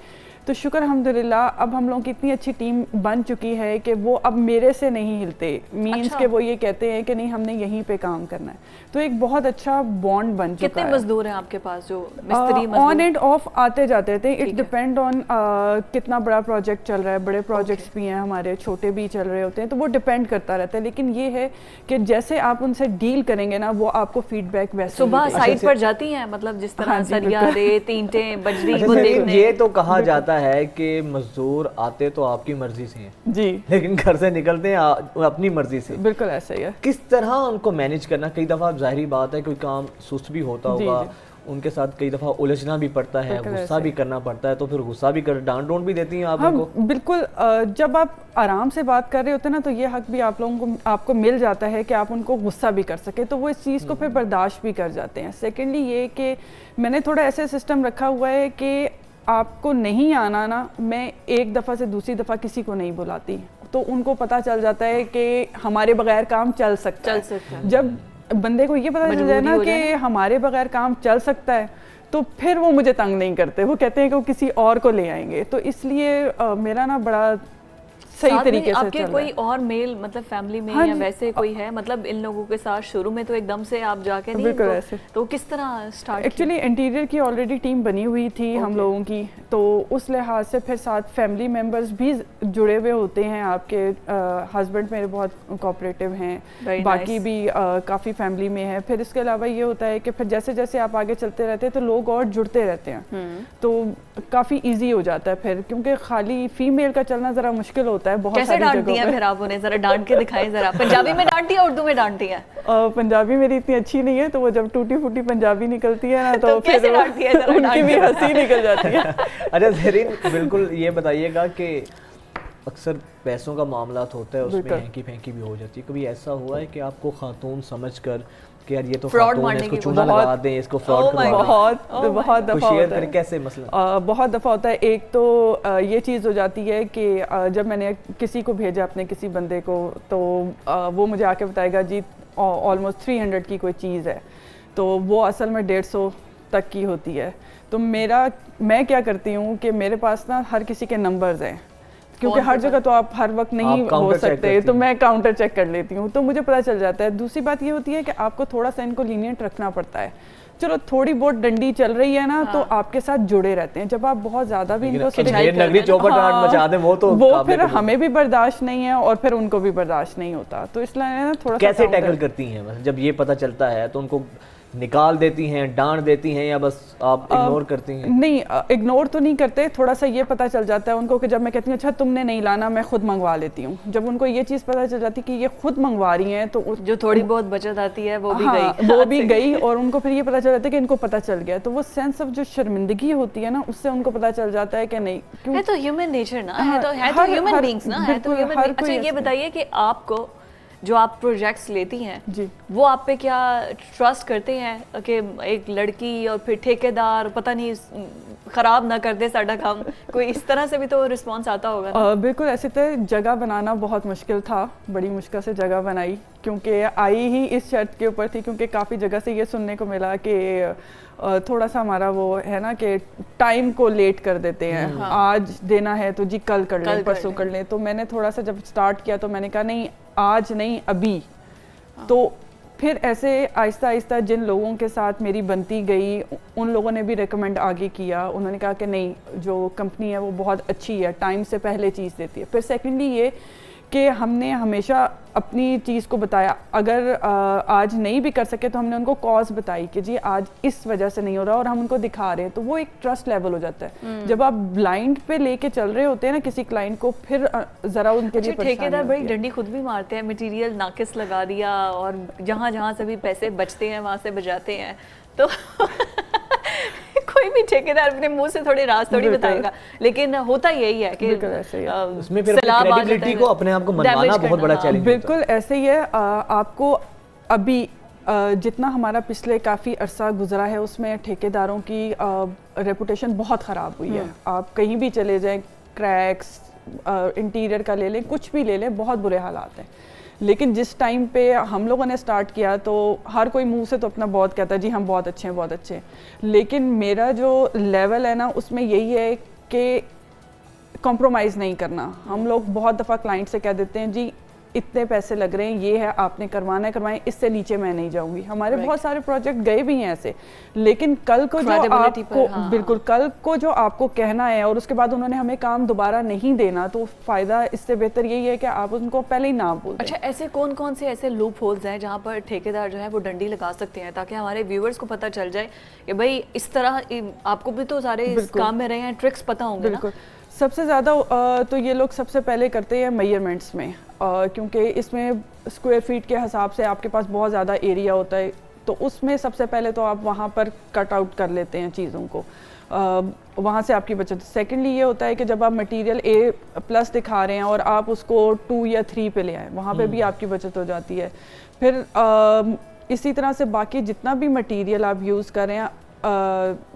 तो शुक्र अल्हम्दुलिल्लाह अब हम लोगों की इतनी अच्छी टीम बन चुकी है कि वो अब मेरे से नहीं हिलते। मीन्स के वो ये कहते हैं कि नहीं, हमने यहीं पे काम करना है, तो एक बहुत अच्छा बॉन्ड बन चुका है। कितने मजदूर हैं आपके पास जो मिस्त्री मजदूर? ऑन एंड ऑफ आते जाते थे, इट डिपेंड ऑन कितना बड़ा प्रोजेक्ट चल रहा है। बड़े प्रोजेक्ट्स भी हैं हमारे, छोटे भी चल रहे होते हैं, तो वो डिपेंड करता रहता है। लेकिन ये है कि जैसे आप उनसे डील करेंगे ना, वो आपको फीडबैक वैसे सुबह साइट पर जाती हैं, मतलब जिस तरह सरिया, रेत, ईंटें, बजरी, वो देखने। ये तो कहा जाता है कि मजदूर आते तो आपकी मर्जी से हैं जी, लेकिन घर से निकलते हैं अपनी मर्जी से। बिल्कुल ऐसा ही है। किस तरह उनको मैनेज करना? कई दफा जाहिर बात है कोई काम सुस्त भी होता होगा, उनके साथ कई दफा उलझना भी पड़ता है, गुस्सा भी करना पड़ता है, तो फिर गुस्सा भी कर डांट डोंट भी देती हैं आप उनको? बिल्कुल। जब आप आराम से बात कर रहे होते हैं ना, तो ये हक भी आप लोगों को आपको मिल जाता है कि आप उनको गुस्सा भी कर सके, तो वो इस चीज़ को फिर बर्दाश्त भी कर जाते हैं। सेकेंडली ये कि मैंने थोड़ा ऐसे सिस्टम रखा हुआ है कि आपको नहीं आना ना, मैं एक दफ़ा से दूसरी दफ़ा किसी को नहीं बुलाती, तो उनको पता चल जाता है कि हमारे बगैर काम चल सकता है। जब बंदे को ये पता चल जाए ना कि हमारे बगैर काम चल सकता है, तो फिर वो मुझे तंग नहीं करते, वो कहते हैं कि वो किसी और को ले आएंगे। तो इसलिए मेरा ना बड़ा सही तरीके से आपके कोई और मेल मतलब फैमिली में या वैसे कोई है, मतलब इन लोगों के साथ शुरू में तो एकदम से आप जाके नहीं, तो किस तरह स्टार्ट? एक्चुअली इंटीरियर की ऑलरेडी टीम बनी हुई थी हम लोगों की, तो उस लिहाज से फिर साथ फैमिली मेंबर्स भी जुड़े हुए होते हैं। आपके हस्बैंड मेरे बहुत कोऑपरेटिव हैं, बाकी भी काफ़ी फैमिली में है। फिर इसके अलावा ये होता है कि फिर जैसे जैसे आप आगे चलते रहते हैं तो लोग और जुड़ते रहते हैं, तो काफ़ी ईजी हो जाता है फिर, क्योंकि खाली फीमेल का चलना ज़रा मुश्किल होता है होता है बहुत कैसे सारी डांट जगहों दिया पे। फिर आप उन्हें, जरा डांट के दिखाएं जरा। पंजाबी में डांटी है, उर्दू में डांटी है? पंजाबी मेरी इतनी अच्छी नहीं है, तो वो जब टूटी फूटी पंजाबी निकलती है ना तो फिर कैसे डांटती है जरा? उनकी भी हंसी निकल जाती है। अच्छा ज़रीन, बिल्कुल ये बताइएगा कि अक्सर पैसों का मामला होता है, उसमें हैंकी फेंकी भी हो जाती है। कभी ऐसा हुआ है कि आपको खातून समझकर कि यार ये तो खातून है, इसको चूना लगा दें, इसको फ्रॉड करवा दें? बहुत दफ़ा शेयर होता है। करें कैसे मसला? बहुत दफ़ा होता है। एक तो ये चीज़ हो जाती है कि जब मैंने किसी को भेजा अपने किसी बंदे को, तो वो मुझे आके बताएगा जी ऑलमोस्ट 300 की कोई चीज़ है, तो वो असल में 150 तक की होती है। तो मैं क्या करती हूँ कि मेरे पास ना हर किसी के नंबर्स हैं, क्योंकि हर जगह तो आप हर वक्त नहीं हो सकते, तो मैं काउंटर चेक कर लेती हूँ, तो मुझे पता चल जाता है। दूसरी बात ये होती है कि आपको थोड़ा सा इनको लीनियंट रखना पड़ता है। चलो थोड़ी बहुत डंडी चल रही है ना, तो आपके साथ जुड़े रहते हैं। जब आप बहुत ज्यादा भी इनको नगरी चौपट मचा दें, वो फिर हमें भी बर्दाश्त नहीं है और फिर उनको भी बर्दाश्त नहीं होता। तो इसलिए ना थोड़ा कैसे टैकल करती हैं? जब ये पता चलता है तो उनको निकाल देती हैं, डांट देती हैं, या बस आप इग्नोर करती हैं? नहीं, इग्नोर तो नहीं करते। थोड़ा सा ये पता चल जाता है उनको कि जब मैं कहती हूँ अच्छा तुमने नहीं लाना, मैं खुद मंगवा लेती हूँ। जब उनको ये चीज़ पता चल जाती है कि ये खुद मंगवा रही हैं, तो जो थोड़ी बहुत बचत आती है वो भी गई, वो भी गई। और उनको फिर ये पता चल जाता है कि इनको पता चल गया, तो वो सेंस ऑफ जो शर्मिंदगी होती है ना, उससे उनको पता चल जाता है कि नहीं, है तो ह्यूमन नेचर ना, है तो ह्यूमन बीइंग्स ना, है तो ह्यूमन। अच्छा ये बताइए कि आपको जो आप प्रोजेक्ट्स लेती हैं जी, वो आप पे क्या ट्रस्ट करते हैं कि एक लड़की और फिर ठेकेदार पता नहीं खराब ना कर दे साडा काम? कोई इस तरह से भी तो रिस्पांस आता होगा ना? बिल्कुल ऐसे तो जगह बनाना बहुत मुश्किल था, बड़ी मुश्किल से जगह बनाई, क्योंकि आई ही इस शर्त के ऊपर थी, क्योंकि काफ़ी जगह से ये सुनने को मिला कि थोड़ा सा हमारा वो है ना कि टाइम को लेट कर देते हैं। आज देना है तो जी कल कर लें, परसों कर लें। तो मैंने थोड़ा सा जब स्टार्ट किया तो मैंने कहा नहीं, आज नहीं अभी। तो फिर ऐसे आहिस्ता आहिस्ता जिन लोगों के साथ मेरी बनती गई, उन लोगों ने भी रिकमेंड आगे किया। उन्होंने कहा कि नहीं, जो कंपनी है वो बहुत अच्छी है, टाइम से पहले चीज़ देती है। फिर सेकेंडली ये कि हमने हमेशा अपनी चीज़ को बताया। अगर आज नहीं भी कर सके तो हमने उनको कॉज बताई कि जी आज इस वजह से नहीं हो रहा, और हम उनको दिखा रहे हैं, तो वो एक ट्रस्ट लेवल हो जाता है। जब आप ब्लाइंड पे लेके चल रहे होते हैं ना किसी क्लाइंट को, फिर ज़रा उनके लिए ठेकेदार बड़ी डंडी खुद भी मारते हैं, मटेरियल नाकिस लगा दिया और जहाँ से भी पैसे बचते हैं वहाँ से बजाते हैं। तो कोई भी ठेकेदार अपने मुंह से थोड़ी राज थोड़ी बताएगा, लेकिन होता यही है कि उसमें फिर क्रेडिबिलिटी को अपने आप को मनवाना बहुत बड़ा चैलेंज। बिल्कुल ऐसे ही है। आपको अभी जितना हमारा पिछले काफ़ी अरसा गुजरा है उसमें ठेकेदारों की रेपुटेशन बहुत ख़राब हुई है। आप कहीं भी चले जाएं, क्रैक्स, इंटीरियर का ले लें, कुछ भी ले लें, बहुत बुरे हालात हैं। लेकिन जिस टाइम पे हम लोगों ने स्टार्ट किया तो हर कोई मुंह से तो अपना बहुत कहता है जी हम बहुत अच्छे हैं, बहुत अच्छे हैं। लेकिन मेरा जो लेवल है ना उसमें यही है कि कॉम्प्रोमाइज़ नहीं करना। हम लोग बहुत दफ़ा क्लाइंट से कह देते हैं जी इतने पैसे लग रहे हैं, ये है, आपने करवाना है करवाएं, इससे नीचे मैं नहीं जाऊंगी। हमारे बहुत सारे प्रोजेक्ट गए भी हैं ऐसे। लेकिन कल को जो आपको बिल्कुल कल को जो आपको कहना है और उसके बाद उन्होंने हमें काम दोबारा नहीं देना, तो फ़ायदा इससे बेहतर यही है कि आप उनको पहले ही ना बोल दें। अच्छा, ऐसे कौन कौन से ऐसे लूप होल्स हैं जहाँ पर ठेकेदार जो है वो डंडी लगा सकते हैं, ताकि हमारे व्यूअर्स को पता चल जाए कि भाई इस तरह, आपको भी तो सारे इस काम में रहे हैं, ट्रिक्स पता होंगे ना? सबसे ज़्यादा तो ये लोग सबसे पहले करते हैं मेजरमेंट्स में, क्योंकि इसमें स्क्वायर फीट के हिसाब से आपके पास बहुत ज़्यादा एरिया होता है, तो उसमें सबसे पहले तो आप वहाँ पर कट आउट कर लेते हैं चीज़ों को, वहाँ से आपकी बचत। सेकेंडली ये होता है कि जब आप मटेरियल A+ दिखा रहे हैं और आप उसको 2 या 3 पे ले आए, वहाँ पे भी आपकी बचत हो जाती है। फिर इसी तरह से बाकी जितना भी मटेरियल आप यूज़ कर रहे हैं,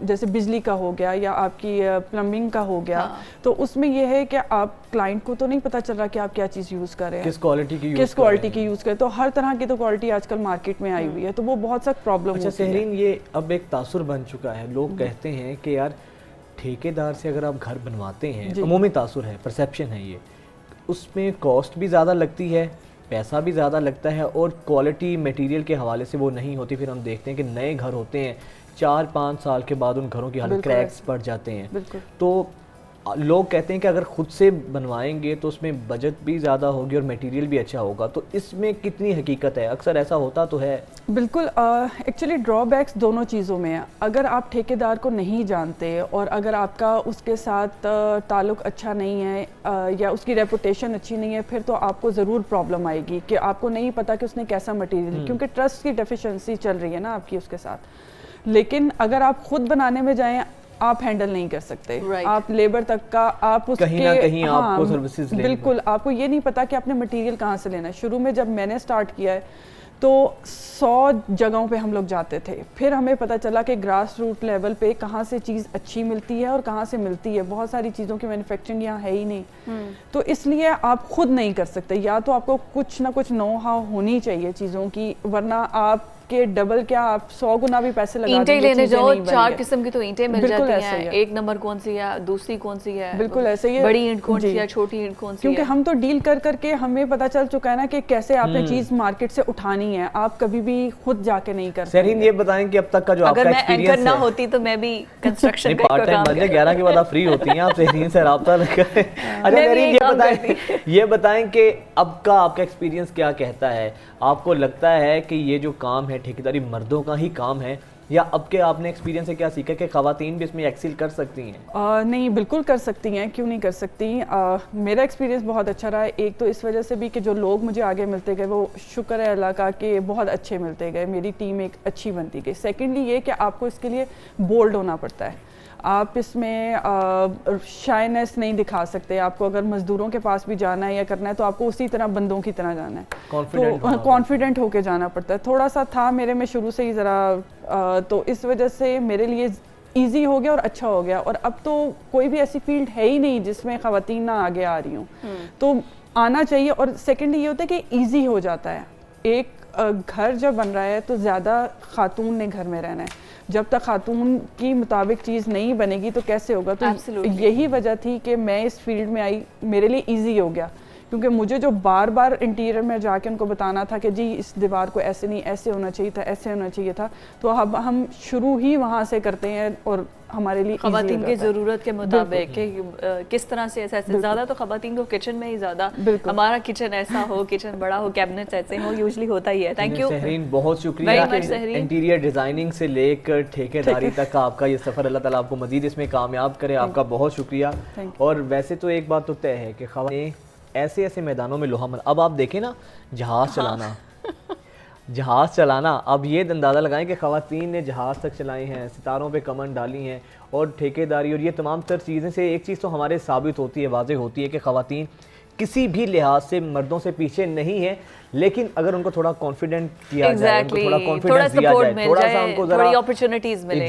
जैसे बिजली का हो गया या आपकी प्लम्बिंग का हो गया, तो उसमें यह है कि आप क्लाइंट को तो नहीं पता चल रहा कि आप क्या चीज़ यूज़ कर रहे हैं, किस क्वालिटी की यूज़ करें। तो हर तरह की तो क्वालिटी आजकल मार्केट में आई हुई है, तो वो बहुत सा प्रॉब्लम होती है। सहरीन, ये अब एक तासुर बन चुका है, लोग कहते हैं कि यार ठेकेदार से अगर आप घर बनवाते हैं, अमूमी तासुर है, परसेप्शन है ये, उसमें कॉस्ट भी ज़्यादा लगती है, पैसा भी ज़्यादा लगता है, और क्वालिटी मटेरियल के हवाले से वो नहीं होती। फिर हम देखते हैं कि नए घर होते हैं, 4-5 साल के बाद उन घरों की हालत क्रैक्स पड़ जाते हैं। तो लोग कहते हैं कि अगर खुद से बनवाएंगे तो उसमें बजट भी ज़्यादा होगी और मटेरियल भी अच्छा होगा, तो इसमें कितनी हकीकत है? अक्सर ऐसा होता तो है। बिल्कुल, एक्चुअली ड्रॉबैक्स दोनों चीज़ों में है। अगर आप ठेकेदार को नहीं जानते और अगर आपका उसके साथ ताल्लुक़ अच्छा नहीं है या उसकी रेपुटेशन अच्छी नहीं है, फिर तो आपको ज़रूर प्रॉब्लम आएगी कि आपको नहीं पता कि उसने कैसा मटेरियल, क्योंकि ट्रस्ट की डेफिशिएंसी चल रही है ना आपकी उसके साथ। लेकिन अगर आप खुद बनाने में जाएं, आप हैंडल नहीं कर सकते। आप लेबर तक का आप उसके कहीं ना कहीं आपको सर्विसेज बिल्कुल, आपको ये नहीं पता कि आपने मटेरियल कहाँ से लेना है। शुरू में जब मैंने स्टार्ट किया है तो 100 जगहों पे हम लोग जाते थे, फिर हमें पता चला कि ग्रास रूट लेवल पे कहाँ से चीज़ अच्छी मिलती है और कहाँ से मिलती है। बहुत सारी चीज़ों की मैन्युफैक्चरिंग यहाँ है ही नहीं, तो इसलिए आप खुद नहीं कर सकते। या तो आपको कुछ ना कुछ नो हाउ होनी चाहिए चीज़ों की, वरना आप के डबल क्या आप 100 गुना भी पैसे लगा ईंटें देंगे, लेने जाओ, नहीं 4 किस्म की तो ईंटें मिल जाती हैं। है। एक नंबर कौन सी है, दूसरी कौन सी है, बिल्कुल ऐसे ही है। बड़ी ईंट कौन सी है, छोटी ईंट कौन सी है, क्योंकि हम तो डील कर करके हमें पता चल चुका है ना कि कैसे आपने चीज मार्केट से उठानी है। आप कभी भी खुद जाके नहीं कर सकते। सहरीन, ये बताएं कि अब तक का जो आपका अगर मैं एक्सपीरियंस एंकर ना है, होती तो मैं भी कंस्ट्रक्शन का पार्ट टाइम काम बजे 11 के बाद आप फ्री होती हैं, आप सहरीन से रब्ता करें। अच्छा सहरीन, ये बताएं कि अब का आपका एक्सपीरियंस क्या कहता है? आपको लगता है कि ये जो काम है ठेकेदारी मर्दों का ही काम है, या अब के आपने एक्सपीरियंस से क्या सीखा कि ख़वातीन भी इसमें एक्सेल कर सकती हैं? नहीं, बिल्कुल कर सकती हैं, क्यों नहीं कर सकती। मेरा एक्सपीरियंस बहुत अच्छा रहा है। एक तो इस वजह से भी कि जो लोग मुझे आगे मिलते गए वो शुक्र है अल्लाह का कि बहुत अच्छे मिलते गए, मेरी टीम एक अच्छी बनती गई। सेकेंडली ये कि आपको इसके लिए बोल्ड होना पड़ता है। आप इसमें शाइनेस नहीं दिखा सकते। आपको अगर मज़दूरों के पास भी जाना है या करना है तो आपको उसी तरह बंदों की तरह जाना है, तो कॉन्फिडेंट होके जाना पड़ता है। थोड़ा सा था मेरे में शुरू से ही ज़रा, तो इस वजह से मेरे लिए ईजी हो गया और अच्छा हो गया। और अब तो कोई भी ऐसी फील्ड है ही नहीं जिसमें ख़वातीन ना आगे आ रही हूँ, तो आना चाहिए। और सेकेंड ये होता है कि ईजी हो जाता है। एक घर जब बन रहा है तो ज़्यादा खातून ने घर में रहना है, जब तक खातून की मुताबिक चीज़ नहीं बनेगी तो कैसे होगा। तो यही वजह थी कि मैं इस फील्ड में आई, मेरे लिए इजी हो गया, क्योंकि मुझे जो बार बार इंटीरियर में जाके उनको बताना था कि जी इस दीवार को ऐसे नहीं, ऐसे होना चाहिए था, ऐसे होना चाहिए था, तो अब हम शुरू ही वहाँ से करते हैं और हमारे लिए ख़वातीन की ज़रूरत के मुताबिक किस तरह से ऐसा ज़्यादा तो ख़वातीन को किचन में ही ज़्यादा, हमारा किचन ऐसा हो, किचन बड़ा हो, कैबिनेट्स ऐसे हो, यूजुअली होता ही है। थैंक यू सहरीन, बहुत शुक्रिया। इंटीरियर डिज़ाइनिंग से लेकर ठेकेदारी तक का आपका ये सफ़र, अल्लाह ताला आपको मज़ीद इसमें कामयाब करे। आपका बहुत शुक्रिया। और वैसे तो एक बात तो तय है कि ख़वातीन ऐसे ऐसे मैदानों में लोहा अब आप देखें ना, जहाज़ चलाना जहाज़ चलाना, अब ये अंदाज़ा लगाएं कि ख़वातीन ने जहाज़ तक चलाए हैं, सितारों पे कमन डाली हैं, और ठेकेदारी और ये तमाम तर चीज़ें से एक चीज़ तो हमारे साबित होती है, वाज़ेह होती है कि ख़वातीन किसी भी लिहाज से मर्दों से पीछे नहीं है। लेकिन अगर उनको थोड़ा कॉन्फिडेंट किया जाए, उनको थोड़ा कॉन्फिडेंस दिया जाए, थोड़ा सा उनको जरा थोड़ी अपॉर्चुनिटीज मिले।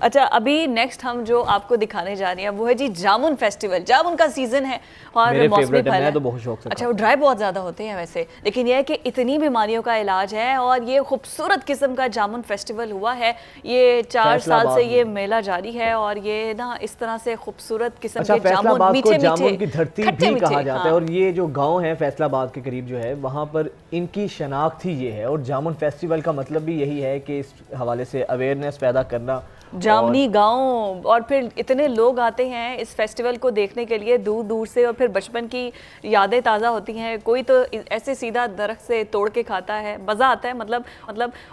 अच्छा, अभी नेक्स्ट हम जो आपको दिखाने जा रहे हैं वो है जी जामुन फेस्टिवल। जामुन का सीजन है और मौसमी फल है, तो बहुत शौक से। अच्छा, वो ड्राई बहुत ज्यादा होते हैं वैसे, लेकिन यह है कि इतनी बीमारियों का इलाज है और ये खूबसूरत किस्म का जामुन फेस्टिवल हुआ है। ये 4 साल से ये मेला जारी है और ये ना इस तरह से खूबसूरत किस्म के जामुन, मीठे जामुन की धरती भी कहा जाता है। और ये जो गाँव है फैसलाबाद के करीब जो है, वहाँ पर इनकी शनाख्त ही ये है। और जामुन फेस्टिवल का मतलब भी यही है कि इस हवाले से अवेयरनेस पैदा करना। जामनी गांव, और फिर इतने लोग आते हैं इस फेस्टिवल को देखने के लिए दूर दूर से, और फिर बचपन की यादें ताज़ा होती हैं। कोई तो ऐसे सीधा दरख्त से तोड़ के खाता है, मज़ा आता है मतलब।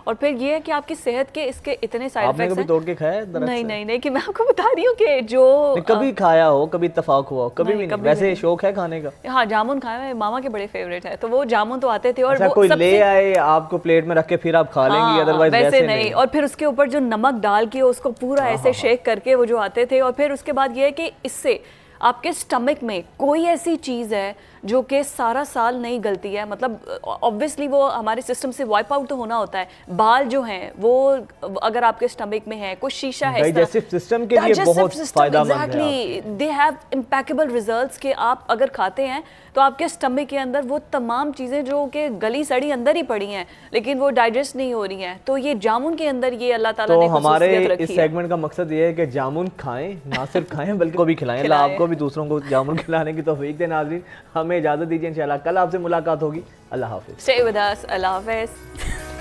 और फिर ये है कि आपकी सेहत के इसके इतने साइड इफेक्ट्स हैं। आपने कभी तोड़ के खाया है दरख्त से? नहीं, कि मैं आपको बता रही हूँ कि जो कभी खाया हो, कभी इत्तेफाक हुआ, कभी भी नहीं। वैसे शौक है खाने का? हाँ, जामुन खाया है, मामा के बड़े फेवरेट है, तो वो जामुन तो आते थे। और वो कोई ले आए आपको प्लेट में रख के फिर आप खा लेंगी, अदरवाइज वैसे नहीं। और फिर उसके ऊपर जो नमक डाल के उसको पूरा ऐसे शेक करके वो जो आते थे। और फिर उसके बाद ये है कि इससे आपके स्टमक में कोई ऐसी चीज़ है जो कि सारा साल नहीं गलती है। मतलब ऑब्वियसली वो हमारे सिस्टम से वाइप आउट तो होना होता है। बाल जो हैं वो अगर आपके स्टमक में है, कुछ शीशा है, डाइजेस्टिव सिस्टम के लिए बहुत फायदेमंद है। Exactly, they have impeccable results के आप अगर खाते हैं तो आपके स्टमक के अंदर वो तमाम चीज़ें जो कि गली सड़ी अंदर ही पड़ी हैं लेकिन वो डाइजेस्ट नहीं हो रही हैं, तो ये जामुन के अंदर ये अल्लाह ताला ने हमारे इस सेगमेंट का मकसद ये है कि जामुन खाएं, ना सिर्फ खाएं बल्कि को भी खिलाएं। अल्लाह आपको भी दूसरों को जामुन खिलाने की तौफीक दे। नाज़रीन, हमें इजाज़त दीजिए, इंशाल्लाह कल आपसे मुलाकात होगी। अल्लाह हाफिज़। Stay with us. अल्लाह हाफिज़।